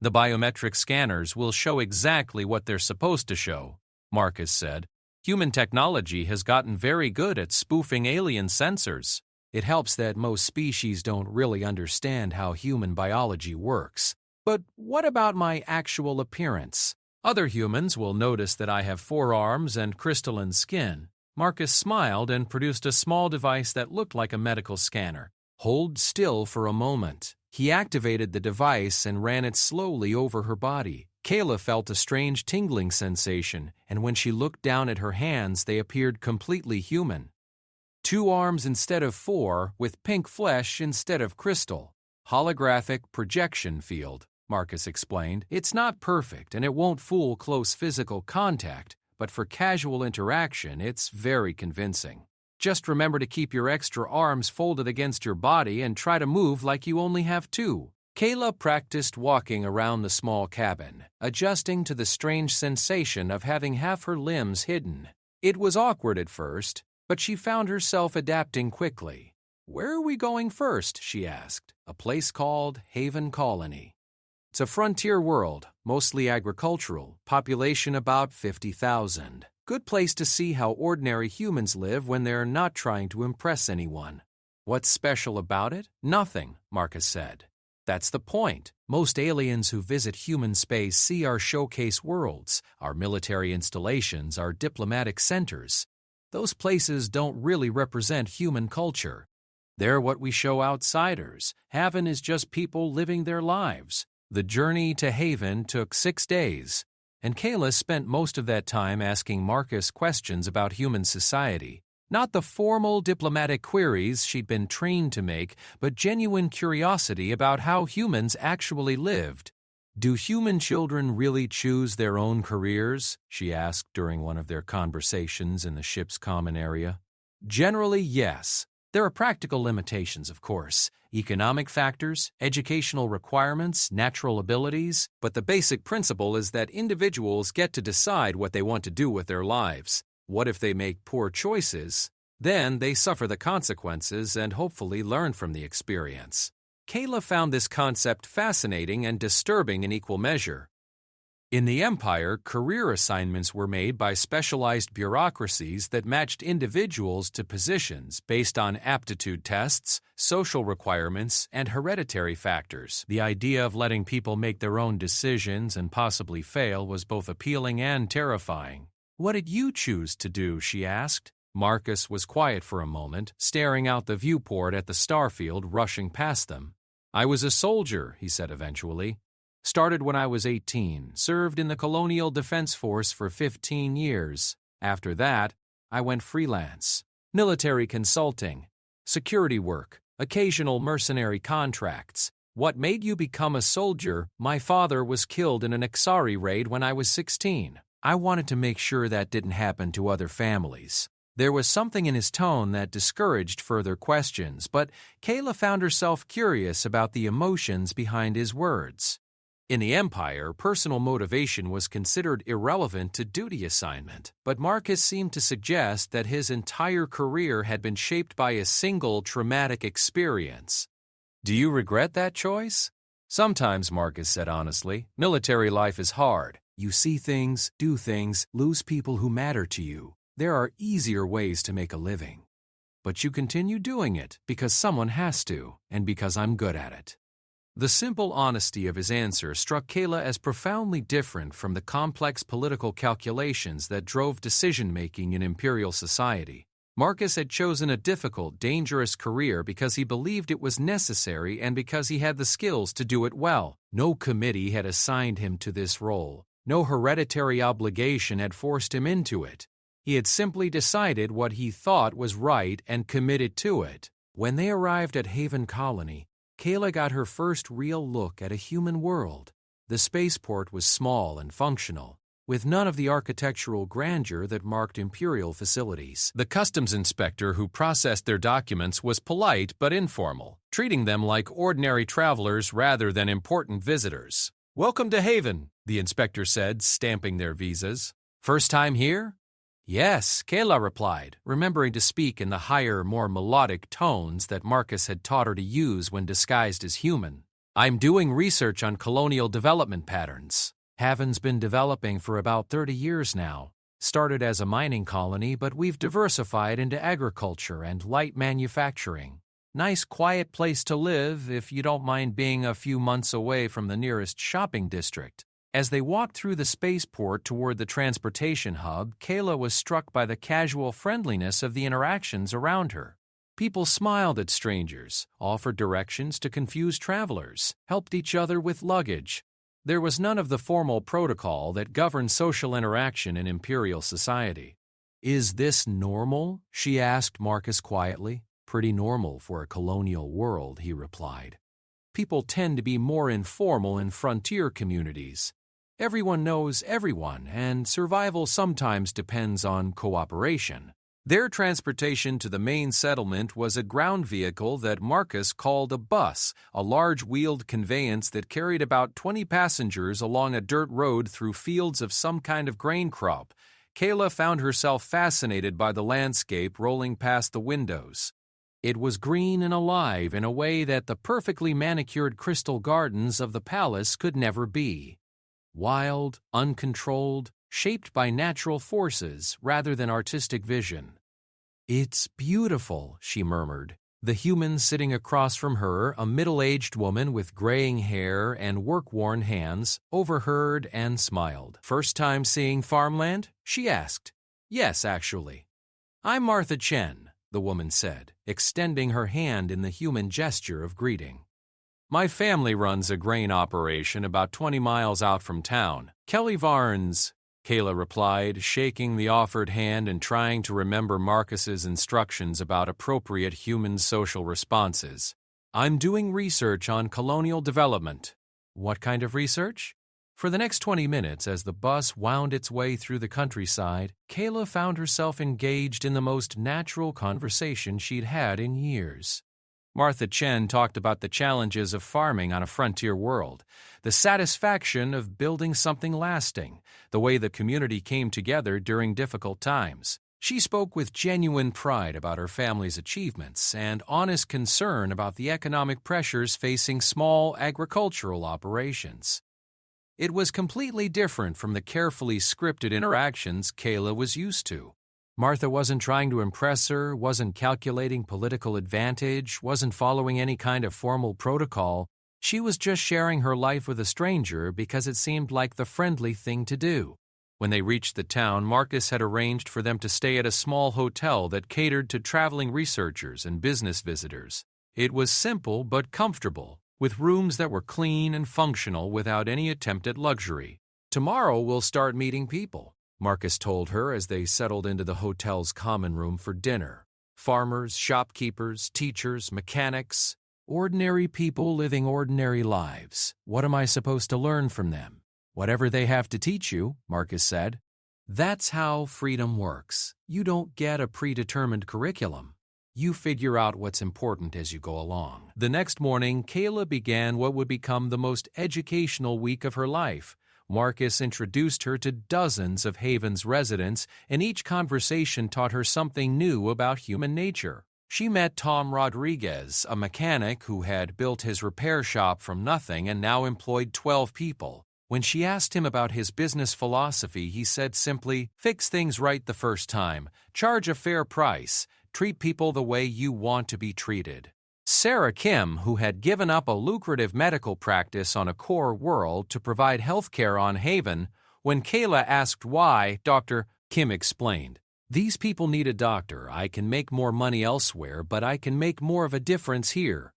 [SPEAKER 1] The biometric scanners will show exactly what they're supposed to show, Marcus said. Human technology has gotten very good at spoofing alien sensors. It helps that most species don't really understand how human biology works. But what about my actual appearance? Other humans will notice that I have forearms and crystalline skin. Marcus smiled and produced a small device that looked like a medical scanner. Hold still for a moment. He activated the device and ran it slowly over her body. Kayla felt a strange tingling sensation, and when she looked down at her hands, they appeared completely human. 2 arms instead of 4, with pink flesh instead of crystal. Holographic projection field, Marcus explained. It's not perfect, and it won't fool close physical contact, but for casual interaction, it's very convincing. Just remember to keep your extra arms folded against your body and try to move like you only have 2. Kayla practiced walking around the small cabin, adjusting to the strange sensation of having half her limbs hidden. It was awkward at first, but she found herself adapting quickly. Where are we going first? She asked. A place called Haven Colony. It's a frontier world, mostly agricultural, population about 50,000. Good place to see how ordinary humans live when they're not trying to impress anyone. What's special about it? Nothing, Marcus said. That's the point. Most aliens who visit human space see our showcase worlds, our military installations, our diplomatic centers. Those places don't really represent human culture. They're what we show outsiders. Haven is just people living their lives. The journey to Haven took 6 days, and Kayla spent most of that time asking Marcus questions about human society. Not the formal diplomatic queries she'd been trained to make, but genuine curiosity about how humans actually lived. Do human children really choose their own careers? She asked during one of their conversations in the ship's common area. Generally, yes. There are practical limitations, of course. Economic factors, educational requirements, natural abilities. But the basic principle is that individuals get to decide what they want to do with their lives. What if they make poor choices? Then they suffer the consequences and hopefully learn from the experience. Kayla found this concept fascinating and disturbing in equal measure. In the Empire, career assignments were made by specialized bureaucracies that matched individuals to positions based on aptitude tests, social requirements, and hereditary factors. The idea of letting people make their own decisions and possibly fail was both appealing and terrifying. "What did you choose to do?" she asked. Marcus was quiet for a moment, staring out the viewport at the starfield rushing past them. "I was a soldier," he said eventually. "Started when I was 18, served in the Colonial Defense Force for 15 years. After that, I went freelance. Military consulting, security work, occasional mercenary contracts. What made you become a soldier? My father was killed in an Ixari raid when I was 16. I wanted to make sure that didn't happen to other families." There was something in his tone that discouraged further questions, but Kayla found herself curious about the emotions behind his words. In the Empire, personal motivation was considered irrelevant to duty assignment, but Marcus seemed to suggest that his entire career had been shaped by a single traumatic experience. "Do you regret that choice?" "Sometimes," Marcus said honestly. "Military life is hard. You see things, do things, lose people who matter to you. There are easier ways to make a living. But you continue doing it because someone has to, and because I'm good at it." The simple honesty of his answer struck Kayla as profoundly different from the complex political calculations that drove decision-making in imperial society. Marcus had chosen a difficult, dangerous career because he believed it was necessary and because he had the skills to do it well. No committee had assigned him to this role. No hereditary obligation had forced him into it. He had simply decided what he thought was right and committed to it. When they arrived at Haven Colony, Kayla got her first real look at a human world. The spaceport was small and functional, with none of the architectural grandeur that marked imperial facilities. The customs inspector who processed their documents was polite but informal, treating them like ordinary travelers rather than important visitors. "Welcome to Haven," the inspector said, stamping their visas. "First time here?" "Yes," Kayla replied, remembering to speak in the higher, more melodic tones that Marcus had taught her to use when disguised as human. "I'm doing research on colonial development patterns. Haven's been developing for about 30 years now. Started as a mining colony, but we've diversified into agriculture and light manufacturing. Nice, quiet place to live if you don't mind being a few months away from the nearest shopping district." As they walked through the spaceport toward the transportation hub, Kayla was struck by the casual friendliness of the interactions around her. People smiled at strangers, offered directions to confused travelers, helped each other with luggage. There was none of the formal protocol that governed social interaction in imperial society. "Is this normal?" she asked Marcus quietly. "Pretty normal for a colonial world," he replied. "People tend to be more informal in frontier communities. Everyone knows everyone, and survival sometimes depends on cooperation." Their transportation to the main settlement was a ground vehicle that Marcus called a bus, a large wheeled conveyance that carried about 20 passengers along a dirt road through fields of some kind of grain crop. Kayla found herself fascinated by the landscape rolling past the windows. It was green and alive in a way that the perfectly manicured crystal gardens of the palace could never be. Wild, uncontrolled, shaped by natural forces rather than artistic vision. "It's beautiful," she murmured. The human sitting across from her, a middle-aged woman with graying hair and work-worn hands, overheard and smiled. "First time seeing farmland?" she asked. "Yes, actually." "I'm Martha Chen," the woman said, extending her hand in the human gesture of greeting. "My family runs a grain operation about 20 miles out from town. Kelly Varnes," Kayla replied, shaking the offered hand and trying to remember Marcus's instructions about appropriate human social responses. "I'm doing research on colonial development." What kind of research? For the next 20 minutes, as the bus wound its way through the countryside, Kayla found herself engaged in the most natural conversation she'd had in years. Martha Chen talked about the challenges of farming on a frontier world, the satisfaction of building something lasting, the way the community came together during difficult times. She spoke with genuine pride about her family's achievements and honest concern about the economic pressures facing small agricultural operations. It was completely different from the carefully scripted interactions Kayla was used to. Martha wasn't trying to impress her, wasn't calculating political advantage, wasn't following any kind of formal protocol. She was just sharing her life with a stranger because it seemed like the friendly thing to do. When they reached the town, Marcus had arranged for them to stay at a small hotel that catered to traveling researchers and business visitors. It was simple but comfortable, with rooms that were clean and functional without any attempt at luxury. "Tomorrow we'll start meeting people," Marcus told her as they settled into the hotel's common room for dinner. Farmers, shopkeepers, teachers, mechanics, ordinary people living ordinary lives. What am I supposed to learn from them? Whatever they have to teach you, Marcus said. That's how freedom works. You don't get a predetermined curriculum. You figure out what's important as you go along. The next morning, Kayla began what would become the most educational week of her life. Marcus introduced her to dozens of Haven's residents, and each conversation taught her something new about human nature. She met Tom Rodriguez, a mechanic who had built his repair shop from nothing and now employed 12 people. When she asked him about his business philosophy, he said simply, "Fix things right the first time, charge a fair price, treat people the way you want to be treated." Sarah Kim, who had given up a lucrative medical practice on a core world to provide health care on Haven, when Kayla asked why, Dr. Kim explained, "These people need a doctor. I can make more money elsewhere, but I can make more of a difference here."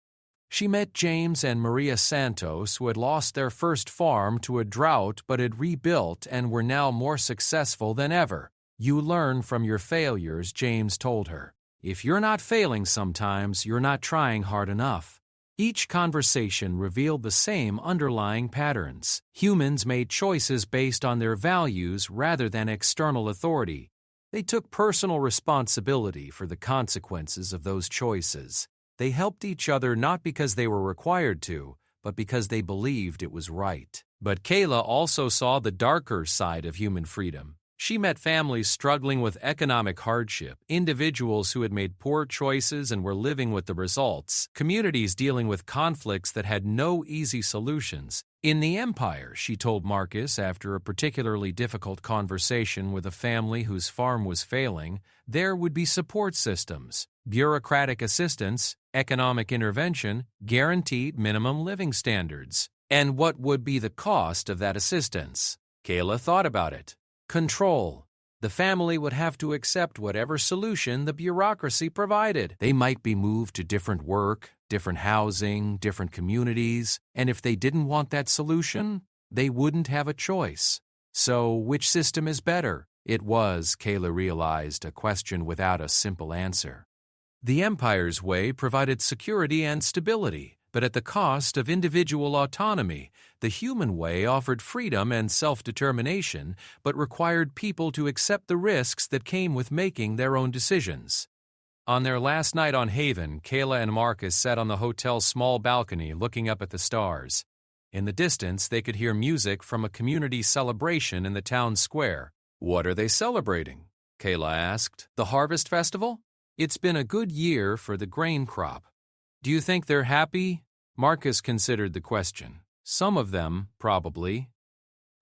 [SPEAKER 1] She met James and Maria Santos, who had lost their first farm to a drought but had rebuilt and were now more successful than ever. "You learn from your failures," James told her. "If you're not failing sometimes, you're not trying hard enough." Each conversation revealed the same underlying patterns. Humans made choices based on their values rather than external authority. They took personal responsibility for the consequences of those choices. They helped each other not because they were required to, but because they believed it was right. But Kayla also saw the darker side of human freedom. She met families struggling with economic hardship, individuals who had made poor choices and were living with the results, communities dealing with conflicts that had no easy solutions. In the Empire, she told Marcus after a particularly difficult conversation with a family whose farm was failing, there would be support systems, bureaucratic assistance, economic intervention, guaranteed minimum living standards. And what would be the cost of that assistance? Kayla thought about it. Control. The family would have to accept whatever solution the bureaucracy provided. They might be moved to different work, different housing, different communities, and if they didn't want that solution, they wouldn't have a choice. So, which system is better? It was, Kayla realized, a question without a simple answer. The Empire's way provided security and stability, but at the cost of individual autonomy. The human way offered freedom and self-determination, but required people to accept the risks that came with making their own decisions. On their last night on Haven, Kayla and Marcus sat on the hotel's small balcony looking up at the stars. In the distance, they could hear music from a community celebration in the town square. "What are they celebrating?" Kayla asked. "The Harvest Festival? It's been a good year for the grain crop." "Do you think they're happy?" Marcus considered the question. "Some of them, probably.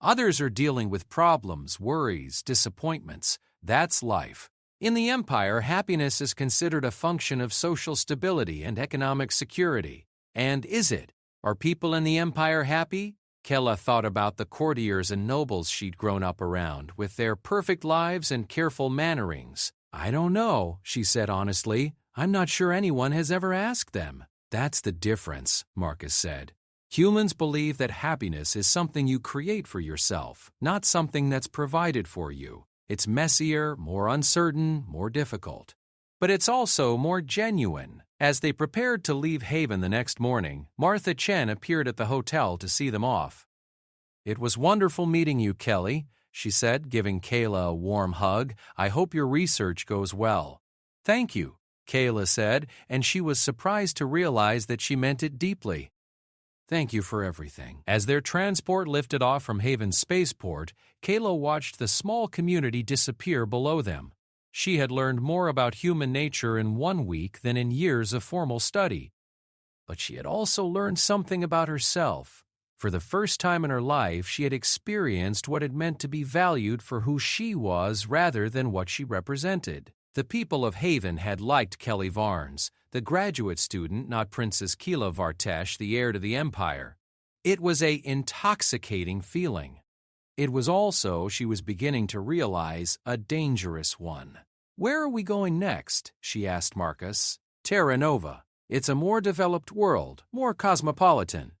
[SPEAKER 1] Others are dealing with problems, worries, disappointments. That's life. In the Empire, happiness is considered a function of social stability and economic security. And is it? Are people in the Empire happy?" Kayla thought about the courtiers and nobles she'd grown up around, with their perfect lives and careful mannerings. "I don't know," she said honestly. "I'm not sure anyone has ever asked them." "That's the difference," Marcus said. "Humans believe that happiness is something you create for yourself, not something that's provided for you. It's messier, more uncertain, more difficult. But it's also more genuine. As they prepared to leave Haven the next morning, Martha Chen appeared at the hotel to see them off. "It was wonderful meeting you, Kelly," she said, giving Kayla a warm hug. "I hope your research goes well." "Thank you," Kayla said, and she was surprised to realize that she meant it deeply. "Thank you for everything." As their transport lifted off from Haven's spaceport, Kayla watched the small community disappear below them. She had learned more about human nature in 1 week than in years of formal study. But she had also learned something about herself. For the first time in her life, she had experienced what it meant to be valued for who she was rather than what she represented. The people of Haven had liked Kelly Varnes, the graduate student, not Princess Keela Vartesh, the heir to the Empire. It was an intoxicating feeling. It was also, she was beginning to realize, a dangerous one. "Where are we going next?" she asked Marcus. "Terra Nova. It's a more developed world, more cosmopolitan.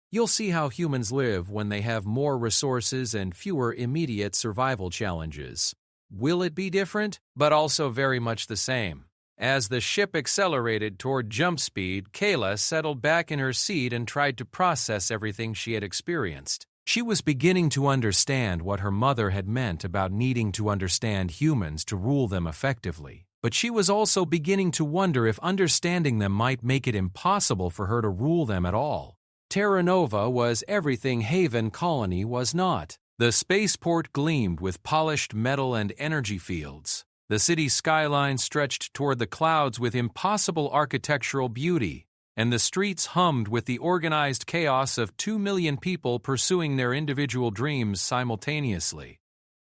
[SPEAKER 1] You'll see how humans live when they have more resources and fewer immediate survival challenges. Will it be different, but also very much the same?" As the ship accelerated toward jump speed, Kayla settled back in her seat and tried to process everything she had experienced. She was beginning to understand what her mother had meant about needing to understand humans to rule them effectively. But she was also beginning to wonder if understanding them might make it impossible for her to rule them at all. Terra Nova was everything Haven Colony was not. The spaceport gleamed with polished metal and energy fields. The city skyline stretched toward the clouds with impossible architectural beauty, and the streets hummed with the organized chaos of 2 million people pursuing their individual dreams simultaneously.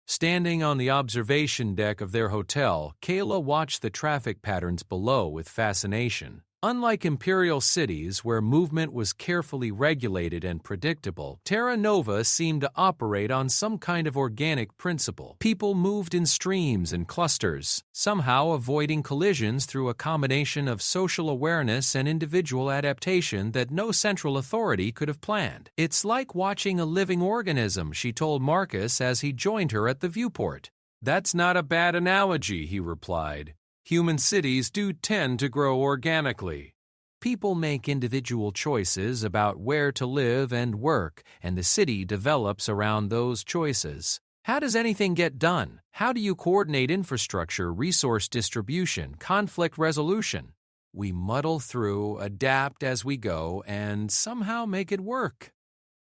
[SPEAKER 1] Standing on the observation deck of their hotel, Kayla watched the traffic patterns below with fascination. Unlike imperial cities where movement was carefully regulated and predictable, Terra Nova seemed to operate on some kind of organic principle. People moved in streams and clusters, somehow avoiding collisions through a combination of social awareness and individual adaptation that no central authority could have planned. "It's like watching a living organism," she told Marcus as he joined her at the viewport. "That's not a bad analogy," he replied. "Human cities do tend to grow organically. People make individual choices about where to live and work, and the city develops around those choices. How does anything get done? How do you coordinate infrastructure, resource distribution, conflict resolution? We muddle through, adapt as we go, and somehow make it work."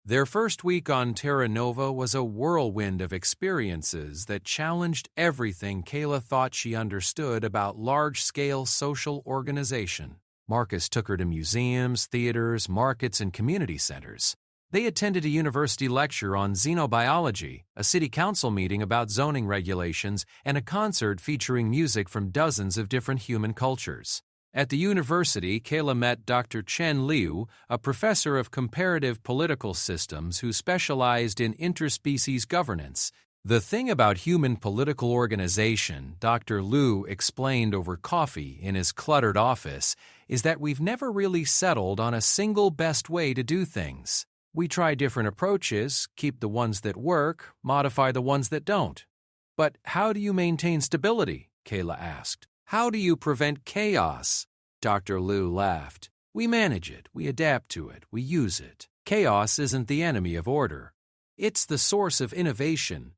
[SPEAKER 1] Their first week on Terra Nova was a whirlwind of experiences that challenged everything Kayla thought she understood about large-scale social organization. Marcus took her to museums, theaters, markets, and community centers. They attended a university lecture on xenobiology, a city council meeting about zoning regulations, and a concert featuring music from dozens of different human cultures. At the university, Kayla met Dr. Chen Liu, a professor of comparative political systems who specialized in interspecies governance. "The thing about human political organization," Dr. Liu explained over coffee in his cluttered office, "is that we've never really settled on a single best way to do things. We try different approaches, keep the ones that work, modify the ones that don't." "But how do you maintain stability?" Kayla asked. "How do you prevent chaos?" Dr. Liu laughed. "We manage it, we adapt to it, we use it. Chaos isn't the enemy of order. It's the source of innovation."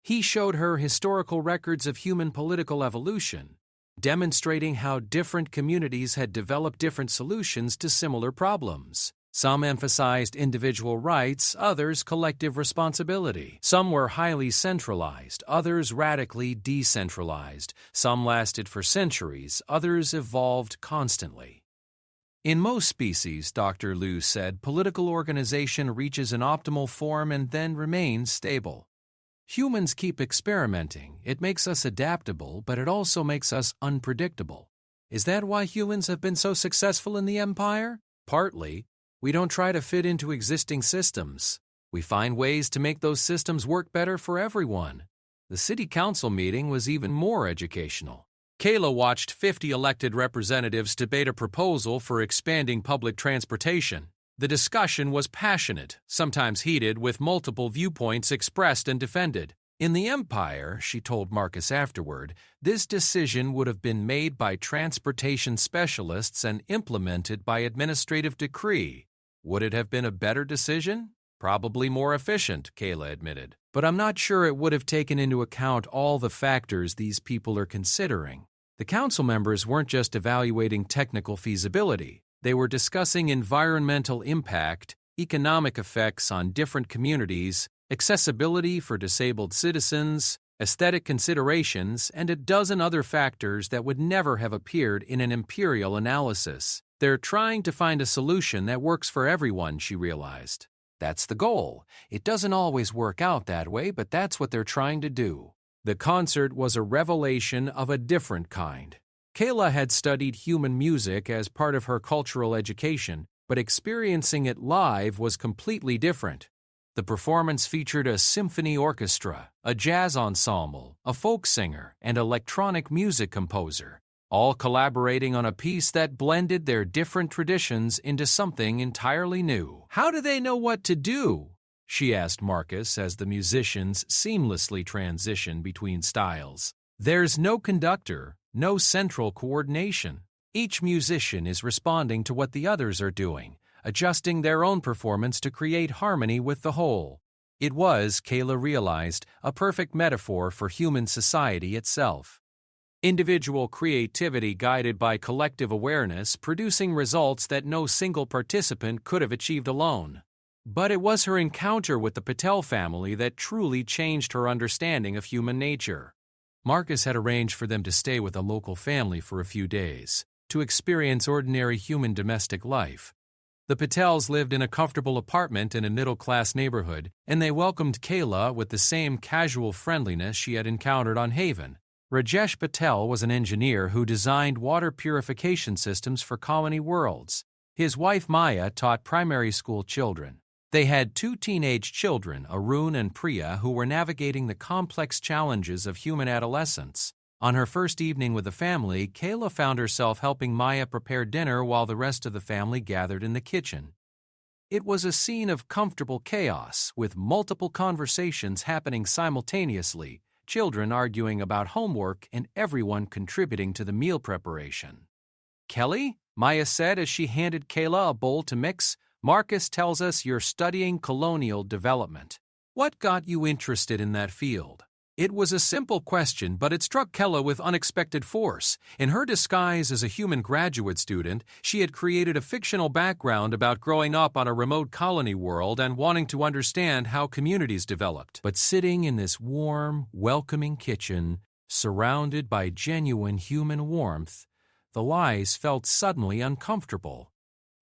[SPEAKER 1] He showed her historical records of human political evolution, demonstrating how different communities had developed different solutions to similar problems. Some emphasized individual rights, others collective responsibility. Some were highly centralized, others radically decentralized. Some lasted for centuries, others evolved constantly. In most species, Dr. Liu said, political organization reaches an optimal form and then remains stable. Humans keep experimenting. It makes us adaptable, but it also makes us unpredictable. Is that why humans have been so successful in the Empire? Partly. We don't try to fit into existing systems. We find ways to make those systems work better for everyone. The city council meeting was even more educational. Kayla watched 50 elected representatives debate a proposal for expanding public transportation. The discussion was passionate, sometimes heated, with multiple viewpoints expressed and defended. In the Empire, she told Marcus afterward, this decision would have been made by transportation specialists and implemented by administrative decree. Would it have been a better decision? Probably more efficient, Kayla admitted. But I'm not sure it would have taken into account all the factors these people are considering. The council members weren't just evaluating technical feasibility. They were discussing environmental impact, economic effects on different communities, accessibility for disabled citizens, aesthetic considerations, and a dozen other factors that would never have appeared in an imperial analysis. They're trying to find a solution that works for everyone, she realized. That's the goal. It doesn't always work out that way, but that's what they're trying to do. The concert was a revelation of a different kind. Kayla had studied human music as part of her cultural education, but experiencing it live was completely different. The performance featured a symphony orchestra, a jazz ensemble, a folk singer, and electronic music composer, all collaborating on a piece that blended their different traditions into something entirely new. How do they know what to do? She asked Marcus as the musicians seamlessly transitioned between styles. There's no conductor, no central coordination. Each musician is responding to what the others are doing, adjusting their own performance to create harmony with the whole. It was, Kayla realized, a perfect metaphor for human society itself. Individual creativity guided by collective awareness, producing results that no single participant could have achieved alone. But it was her encounter with the Patel family that truly changed her understanding of human nature. Marcus had arranged for them to stay with a local family for a few days, to experience ordinary human domestic life. The Patels lived in a comfortable apartment in a middle-class neighborhood, and they welcomed Kayla with the same casual friendliness she had encountered on Haven. Rajesh Patel was an engineer who designed water purification systems for colony worlds. His wife Maya taught primary school children. They had 2 teenage children, Arun and Priya, who were navigating the complex challenges of human adolescence. On her first evening with the family, Kayla found herself helping Maya prepare dinner while the rest of the family gathered in the kitchen. It was a scene of comfortable chaos, with multiple conversations happening simultaneously, children arguing about homework and everyone contributing to the meal preparation. "Kelly," Maya said as she handed Kayla a bowl to mix, "Marcus tells us you're studying colonial development. What got you interested in that field?" It was a simple question, but it struck Kayla with unexpected force. In her disguise as a human graduate student, she had created a fictional background about growing up on a remote colony world and wanting to understand how communities developed. But sitting in this warm, welcoming kitchen, surrounded by genuine human warmth, the lies felt suddenly uncomfortable.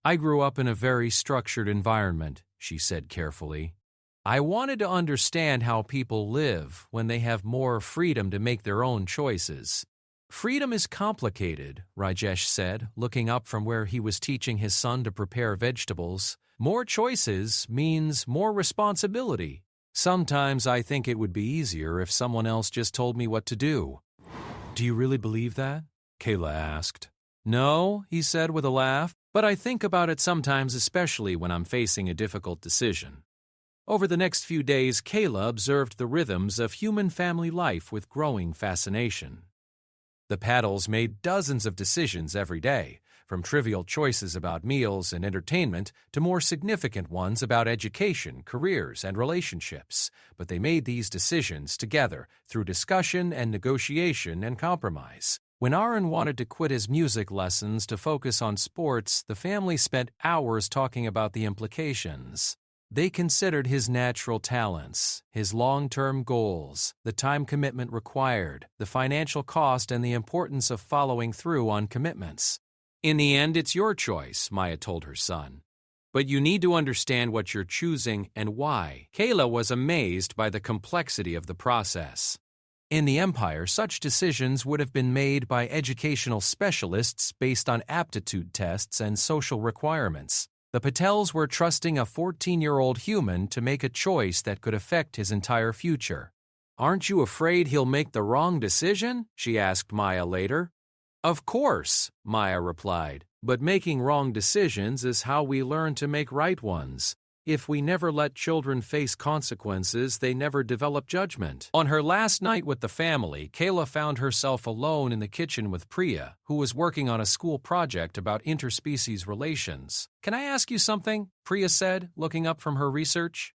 [SPEAKER 1] "I grew up in a very structured environment," she said carefully. "I wanted to understand how people live when they have more freedom to make their own choices." "Freedom is complicated," Rajesh said, looking up from where he was teaching his son to prepare vegetables. "More choices means more responsibility. Sometimes I think it would be easier if someone else just told me what to do." "Do you really believe that?" Kayla asked. "No," he said with a laugh, "but I think about it sometimes, especially when I'm facing a difficult decision." Over the next few days, Kayla observed the rhythms of human family life with growing fascination. The Paddles made dozens of decisions every day, from trivial choices about meals and entertainment to more significant ones about education, careers, and relationships. But they made these decisions together through discussion and negotiation and compromise. When Aaron wanted to quit his music lessons to focus on sports, the family spent hours talking about the implications. They considered his natural talents, his long-term goals, the time commitment required, the financial cost, and the importance of following through on commitments. "In the end, it's your choice," Maya told her son. "But you need to understand what you're choosing and why." Kayla was amazed by the complexity of the process. In the Empire, such decisions would have been made by educational specialists based on aptitude tests and social requirements. The Patels were trusting a 14-year-old human to make a choice that could affect his entire future. "Aren't you afraid he'll make the wrong decision?" she asked Maya later. "Of course," Maya replied, "but making wrong decisions is how we learn to make right ones. If we never let children face consequences, they never develop judgment. On her last night with the family, Kayla found herself alone in the kitchen with Priya, who was working on a school project about interspecies relations. "Can I ask you something?" Priya said, looking up from her research.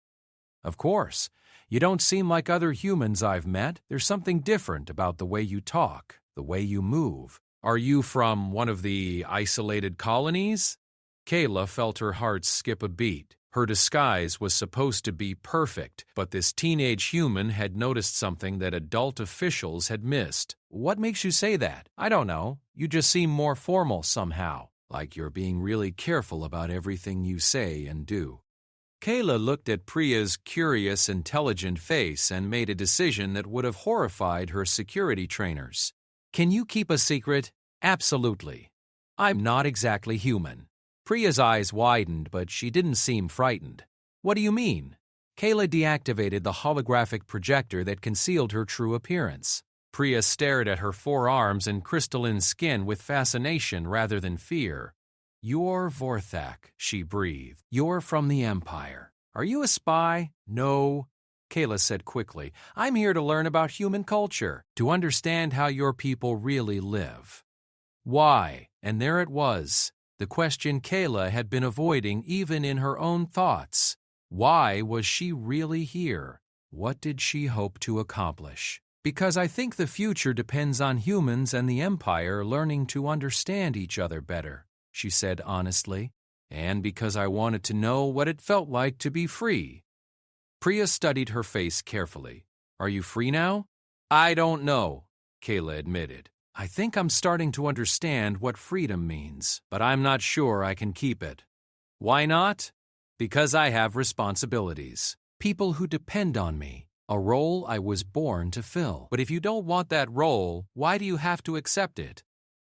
[SPEAKER 1] "Of course. You don't seem like other humans I've met. There's something different about the way you talk, the way you move. Are you from one of the isolated colonies?" Kayla felt her heart skip a beat. Her disguise was supposed to be perfect, but this teenage human had noticed something that adult officials had missed. "What makes you say that?" "I don't know. You just seem more formal somehow, like you're being really careful about everything you say and do." Kayla looked at Priya's curious, intelligent face and made a decision that would have horrified her security trainers. "Can you keep a secret?" "Absolutely. I'm not exactly human." Priya's eyes widened, but she didn't seem frightened. "What do you mean?" Kayla deactivated the holographic projector that concealed her true appearance. Priya stared at her forearms and crystalline skin with fascination rather than fear. "You're Vorthak," she breathed. "You're from the Empire. Are you a spy?" "No," Kayla said quickly. "I'm here to learn about human culture, to understand how your people really live." Why? And there it was. The question Kayla had been avoiding even in her own thoughts. Why was she really here? What did she hope to accomplish? "Because I think the future depends on humans and the Empire learning to understand each other better," she said honestly. "And because I wanted to know what it felt like to be free." Priya studied her face carefully. "Are you free now?" "I don't know," Kayla admitted. "I think I'm starting to understand what freedom means, but I'm not sure I can keep it." "Why not?" "Because I have responsibilities. People who depend on me. A role I was born to fill. But if you don't want that role, why do you have to accept it?"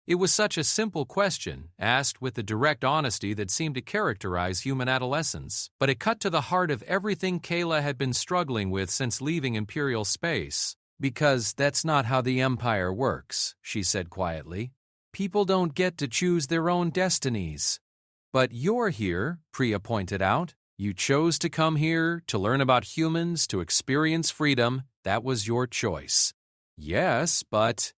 [SPEAKER 1] It was such a simple question, asked with the direct honesty that seemed to characterize human adolescence. But it cut to the heart of everything Kayla had been struggling with since leaving Imperial space. "Because that's not how the Empire works," she said quietly. "People don't get to choose their own destinies." "But you're here," Priya pointed out. "You chose to come here, to learn about humans, to experience freedom. That was your choice." "Yes, but—"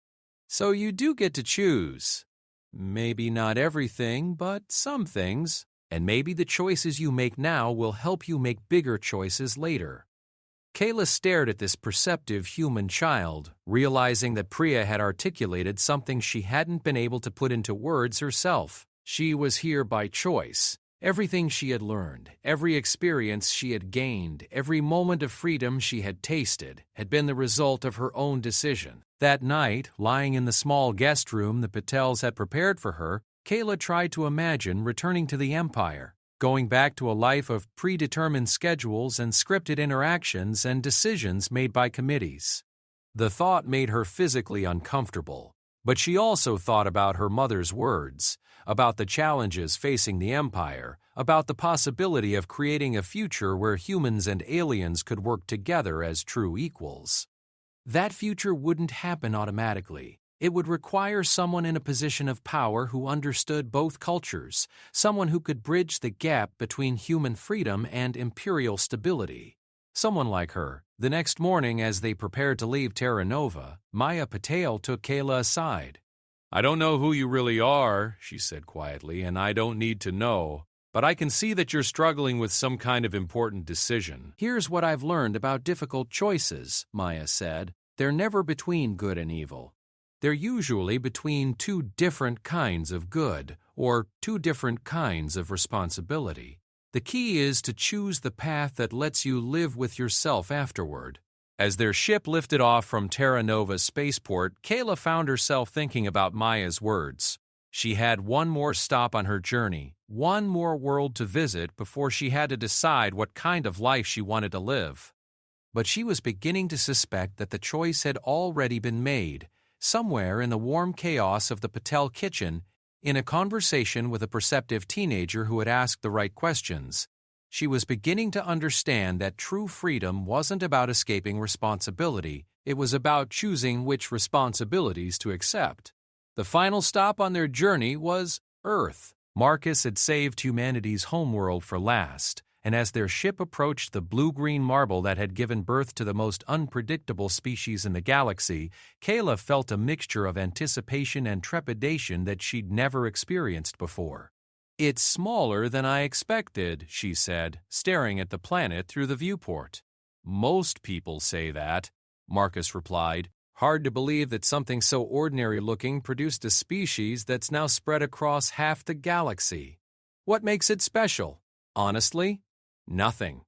[SPEAKER 1] "So you do get to choose. Maybe not everything, but some things. And maybe the choices you make now will help you make bigger choices later." Kayla stared at this perceptive human child, realizing that Priya had articulated something she hadn't been able to put into words herself. She was here by choice. Everything she had learned, every experience she had gained, every moment of freedom she had tasted, had been the result of her own decision. That night, lying in the small guest room the Patels had prepared for her, Kayla tried to imagine returning to the Empire, going back to a life of predetermined schedules and scripted interactions and decisions made by committees. The thought made her physically uncomfortable, but she also thought about her mother's words, about the challenges facing the Empire, about the possibility of creating a future where humans and aliens could work together as true equals. That future wouldn't happen automatically. It would require someone in a position of power who understood both cultures, someone who could bridge the gap between human freedom and imperial stability. Someone like her. The next morning, as they prepared to leave Terra Nova, Maya Patel took Kayla aside. "I don't know who you really are," she said quietly, "and I don't need to know. But I can see that you're struggling with some kind of important decision." "Here's what I've learned about difficult choices," Maya said. "They're never between good and evil. They're usually between two different kinds of good, or two different kinds of responsibility. The key is to choose the path that lets you live with yourself afterward." As their ship lifted off from Terra Nova's spaceport, Kayla found herself thinking about Maya's words. She had one more stop on her journey, one more world to visit before she had to decide what kind of life she wanted to live. But she was beginning to suspect that the choice had already been made, somewhere in the warm chaos of the Patel kitchen, in a conversation with a perceptive teenager who had asked the right questions. She was beginning to understand that true freedom wasn't about escaping responsibility, it was about choosing which responsibilities to accept. The final stop on their journey was Earth. Marcus had saved humanity's homeworld for last, and as their ship approached the blue-green marble that had given birth to the most unpredictable species in the galaxy, Kayla felt a mixture of anticipation and trepidation that she'd never experienced before. "It's smaller than I expected," she said, staring at the planet through the viewport. "Most people say that," Marcus replied. "Hard to believe that something so ordinary-looking produced a species that's now spread across half the galaxy. What makes it special? Honestly, nothing.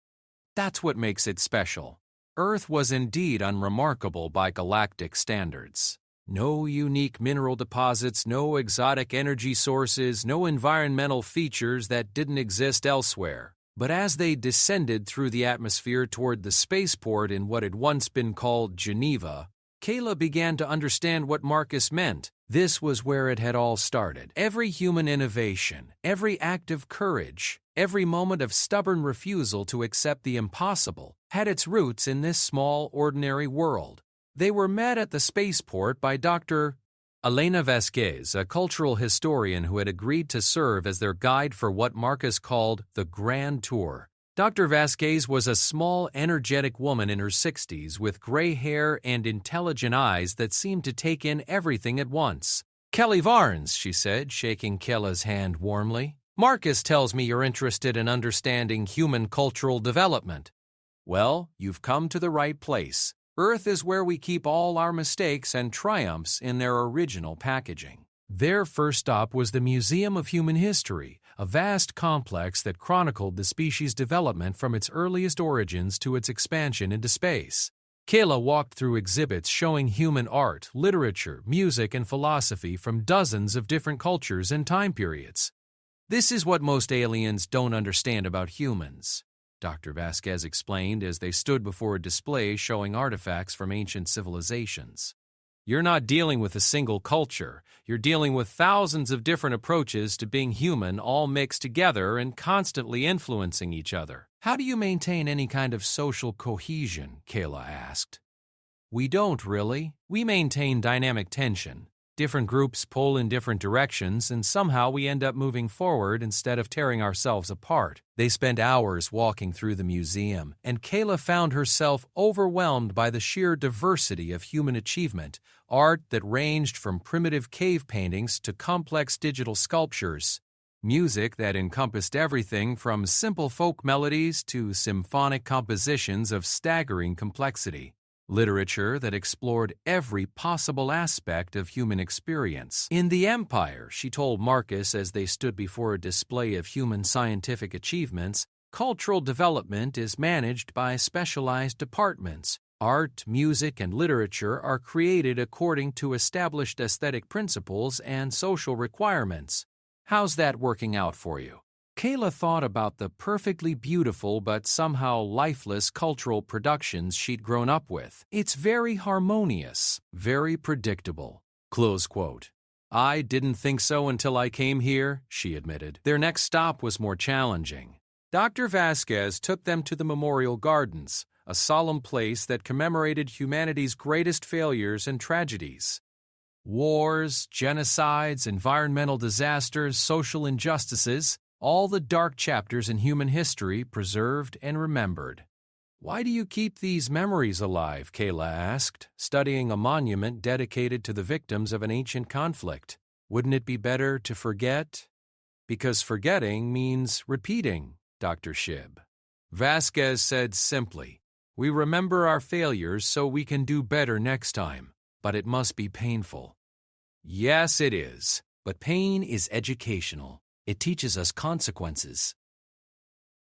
[SPEAKER 1] That's what makes it special. Earth was indeed unremarkable by galactic standards. No unique mineral deposits, no exotic energy sources, no environmental features that didn't exist elsewhere. But as they descended through the atmosphere toward the spaceport in what had once been called Geneva, Kayla began to understand what Marcus meant. This was where it had all started. Every human innovation, every act of courage, every moment of stubborn refusal to accept the impossible had its roots in this small, ordinary world. They were met at the spaceport by Dr. Elena Vasquez, a cultural historian who had agreed to serve as their guide for what Marcus called the Grand Tour. Dr. Vasquez was a small, energetic woman in her 60s with gray hair and intelligent eyes that seemed to take in everything at once. "Kelly Varnes," she said, shaking Kayla's hand warmly. "Marcus tells me you're interested in understanding human cultural development. Well, you've come to the right place. Earth is where we keep all our mistakes and triumphs in their original packaging." Their first stop was the Museum of Human History, a vast complex that chronicled the species' development from its earliest origins to its expansion into space. Kayla walked through exhibits showing human art, literature, music, and philosophy from dozens of different cultures and time periods. "This is what most aliens don't understand about humans," Dr. Vasquez explained as they stood before a display showing artifacts from ancient civilizations. "You're not dealing with a single culture. You're dealing with thousands of different approaches to being human, all mixed together and constantly influencing each other. How do you maintain any kind of social cohesion?" Kayla asked. "We don't really. We maintain dynamic tension. Different groups pull in different directions, and somehow we end up moving forward instead of tearing ourselves apart." They spent hours walking through the museum, and Kayla found herself overwhelmed by the sheer diversity of human achievement, art that ranged from primitive cave paintings to complex digital sculptures, music that encompassed everything from simple folk melodies to symphonic compositions of staggering complexity. Literature that explored every possible aspect of human experience. "In the Empire," she told Marcus as they stood before a display of human scientific achievements, "cultural development is managed by specialized departments. Art, music, and literature are created according to established aesthetic principles and social requirements. How's that working out for you?" Kayla thought about the perfectly beautiful but somehow lifeless cultural productions she'd grown up with. "It's very harmonious, very predictable." Close quote. "I didn't think so until I came here," she admitted. Their next stop was more challenging. Dr. Vasquez took them to the Memorial Gardens, a solemn place that commemorated humanity's greatest failures and tragedies. Wars, genocides, environmental disasters, social injustices, all the dark chapters in human history preserved and remembered. "Why do you keep these memories alive?" Kayla asked, studying a monument dedicated to the victims of an ancient conflict. "Wouldn't it be better to forget?" "Because forgetting means repeating, Dr. Shib." Vasquez said simply, "We remember our failures so we can do better next time, but it must be painful." "Yes, it is, but pain is educational. It teaches us consequences."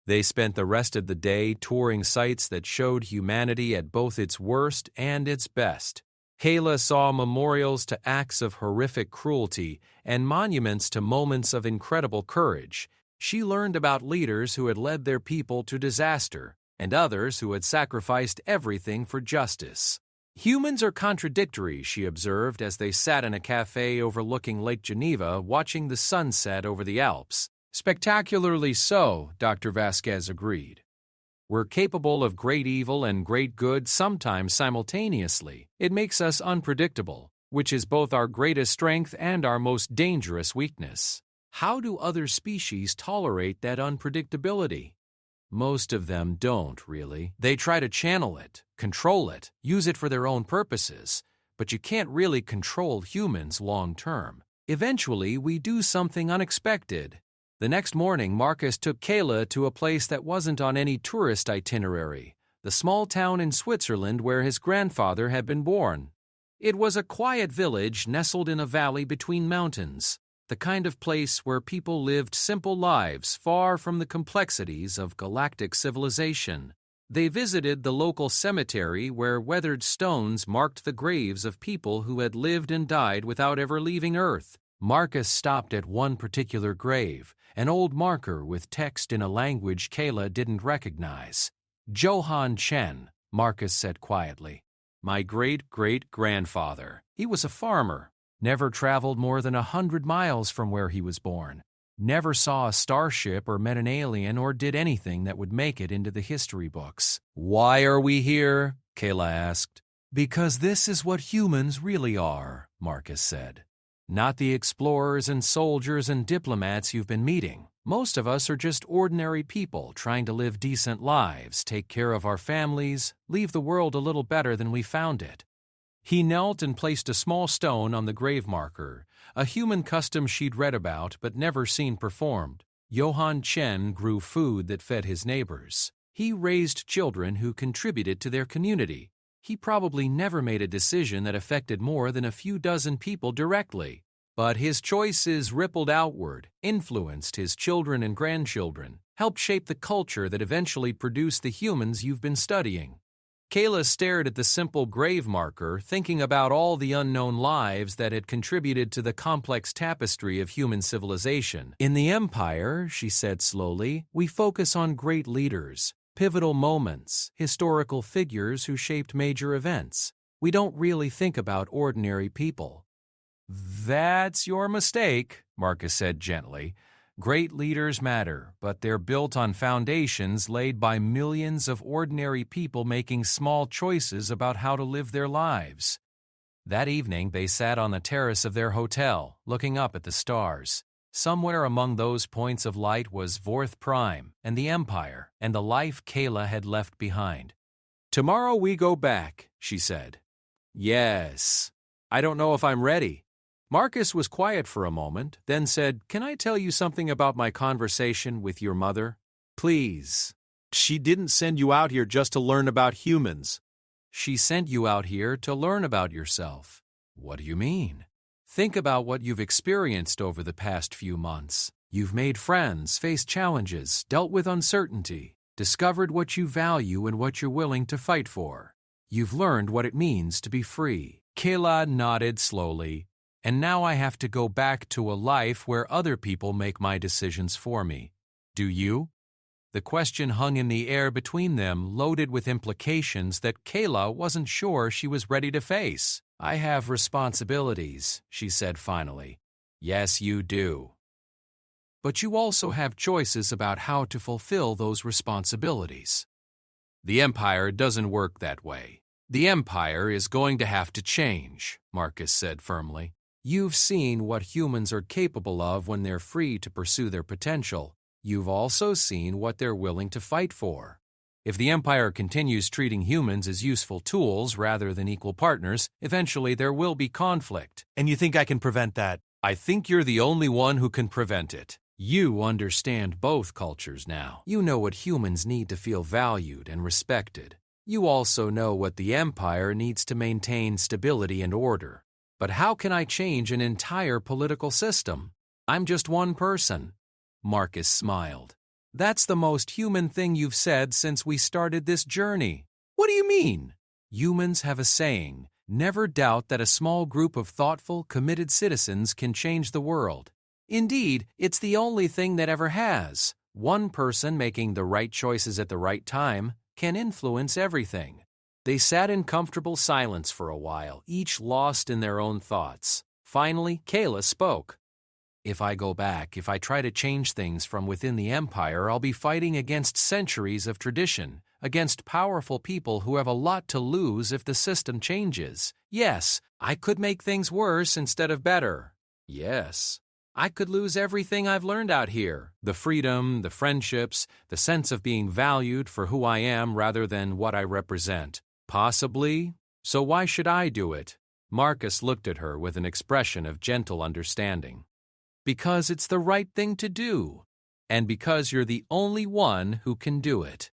[SPEAKER 1] They spent the rest of the day touring sites that showed humanity at both its worst and its best. Kayla saw memorials to acts of horrific cruelty and monuments to moments of incredible courage. She learned about leaders who had led their people to disaster and others who had sacrificed everything for justice. "Humans are contradictory," she observed as they sat in a cafe overlooking Lake Geneva watching the sunset over the Alps. "Spectacularly so," Dr. Vasquez agreed. "We're capable of great evil and great good sometimes simultaneously. It makes us unpredictable, which is both our greatest strength and our most dangerous weakness. How do other species tolerate that unpredictability?" Most of them don't, really. They try to channel it, control it, use it for their own purposes, but you can't really control humans long term. Eventually, we do something unexpected. The next morning, Marcus took Kayla to a place that wasn't on any tourist itinerary, the small town in Switzerland where his grandfather had been born. It was a quiet village nestled in a valley between mountains, the kind of place where people lived simple lives far from the complexities of galactic civilization. They visited the local cemetery where weathered stones marked the graves of people who had lived and died without ever leaving Earth. Marcus stopped at one particular grave, an old marker with text in a language Kayla didn't recognize. Johann Chen, Marcus said quietly. My great-great-grandfather. He was a farmer, never traveled more than 100 miles from where he was born, never saw a starship or met an alien or did anything that would make it into the history books. Why are we here? Kayla asked. Because this is what humans really are, Marcus said. Not the explorers and soldiers and diplomats you've been meeting. Most of us are just ordinary people trying to live decent lives, take care of our families, leave the world a little better than we found it. He knelt and placed a small stone on the grave marker, a human custom she'd read about but never seen performed. Johann Chen grew food that fed his neighbors. He raised children who contributed to their community. He probably never made a decision that affected more than a few dozen people directly. But his choices rippled outward, influenced his children and grandchildren, helped shape the culture that eventually produced the humans you've been studying. Kayla stared at the simple grave marker, thinking about all the unknown lives that had contributed to the complex tapestry of human civilization. In the Empire, she said slowly, we focus on great leaders, pivotal moments, historical figures who shaped major events. We don't really think about ordinary people. That's your mistake, Marcus said gently. Great leaders matter, but they're built on foundations laid by millions of ordinary people making small choices about how to live their lives. That evening, they sat on the terrace of their hotel, looking up at the stars. Somewhere among those points of light was HFY Prime and the Empire and the life Kayla had left behind. Tomorrow we go back, she said. Yes. I don't know if I'm ready. Marcus was quiet for a moment, then said, Can I tell you something about my conversation with your mother? Please. She didn't send you out here just to learn about humans. She sent you out here to learn about yourself. What do you mean? Think about what you've experienced over the past few months. You've made friends, faced challenges, dealt with uncertainty, discovered what you value and what you're willing to fight for. You've learned what it means to be free. Kayla nodded slowly. And now I have to go back to a life where other people make my decisions for me. Do you? The question hung in the air between them, loaded with implications that Kayla wasn't sure she was ready to face. I have responsibilities, she said finally. Yes, you do. But you also have choices about how to fulfill those responsibilities. The Empire doesn't work that way. The Empire is going to have to change, Marcus said firmly. You've seen what humans are capable of when they're free to pursue their potential. You've also seen what they're willing to fight for. If the Empire continues treating humans as useful tools rather than equal partners, eventually there will be conflict. And you think I can prevent that? I think you're the only one who can prevent it. You understand both cultures now. You know what humans need to feel valued and respected. You also know what the Empire needs to maintain stability and order. But how can I change an entire political system? I'm just one person. Marcus smiled. That's the most human thing you've said since we started this journey. What do you mean? Humans have a saying, never doubt that a small group of thoughtful, committed citizens can change the world. Indeed, it's the only thing that ever has. One person making the right choices at the right time can influence everything. They sat in comfortable silence for a while, each lost in their own thoughts. Finally, Kayla spoke. If I go back, if I try to change things from within the Empire, I'll be fighting against centuries of tradition, against powerful people who have a lot to lose if the system changes. Yes, I could make things worse instead of better. Yes. I could lose everything I've learned out here. The freedom, the friendships, the sense of being valued for who I am rather than what I represent. Possibly. So why should I do it? Marcus looked at her with an expression of gentle understanding. Because it's the right thing to do. And because you're the only one who can do it.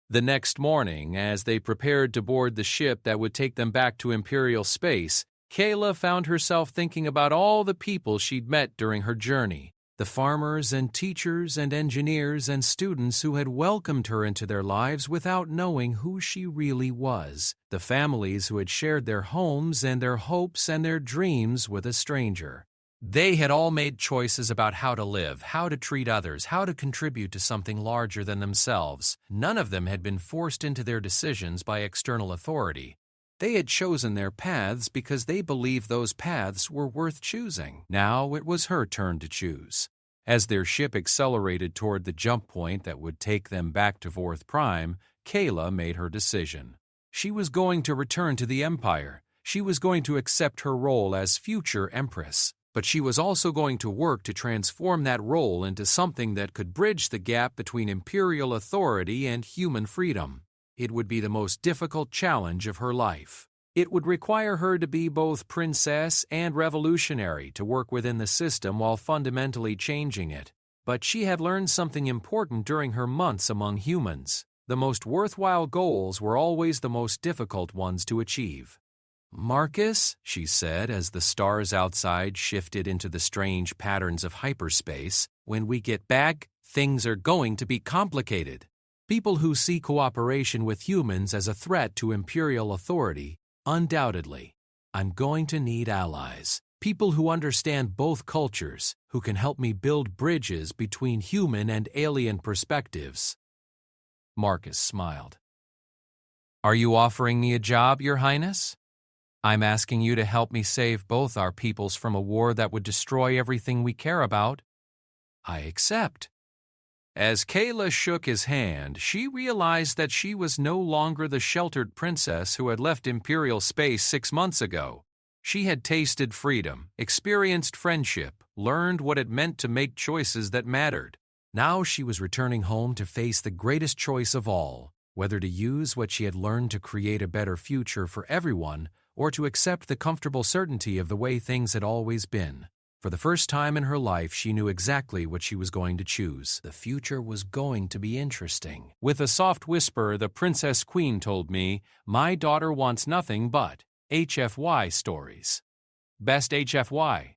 [SPEAKER 1] The next morning, as they prepared to board the ship that would take them back to Imperial space, Kayla found herself thinking about all the people she'd met during her journey, the farmers and teachers and engineers and students who had welcomed her into their lives without knowing who she really was, the families who had shared their homes and their hopes and their dreams with a stranger. They had all made choices about how to live, how to treat others, how to contribute to something larger than themselves. None of them had been forced into their decisions by external authority. They had chosen their paths because they believed those paths were worth choosing. Now it was her turn to choose. As their ship accelerated toward the jump point that would take them back to HFY Prime, Kayla made her decision. She was going to return to the Empire. She was going to accept her role as future Empress. But she was also going to work to transform that role into something that could bridge the gap between Imperial authority and human freedom. It would be the most difficult challenge of her life. It would require her to be both princess and revolutionary to work within the system while fundamentally changing it. But she had learned something important during her months among humans. The most worthwhile goals were always the most difficult ones to achieve. "Marcus," she said as the stars outside shifted into the strange patterns of hyperspace, "when we get back, things are going to be complicated. People who see cooperation with humans as a threat to Imperial authority, undoubtedly. I'm going to need allies, people who understand both cultures, who can help me build bridges between human and alien perspectives." Marcus smiled. "Are you offering me a job, Your Highness? I'm asking you to help me save both our peoples from a war that would destroy everything we care about. I accept." As Kayla shook his hand, she realized that she was no longer the sheltered princess who had left Imperial space 6 months ago. She had tasted freedom, experienced friendship, learned what it meant to make choices that mattered. Now she was returning home to face the greatest choice of all, whether to use what she had learned to create a better future for everyone or to accept the comfortable certainty of the way things had always been. For the first time in her life, she knew exactly what she was going to choose. The future was going to be interesting. With a soft whisper, the Princess Queen told me, "My daughter wants nothing but HFY stories. Best HFY."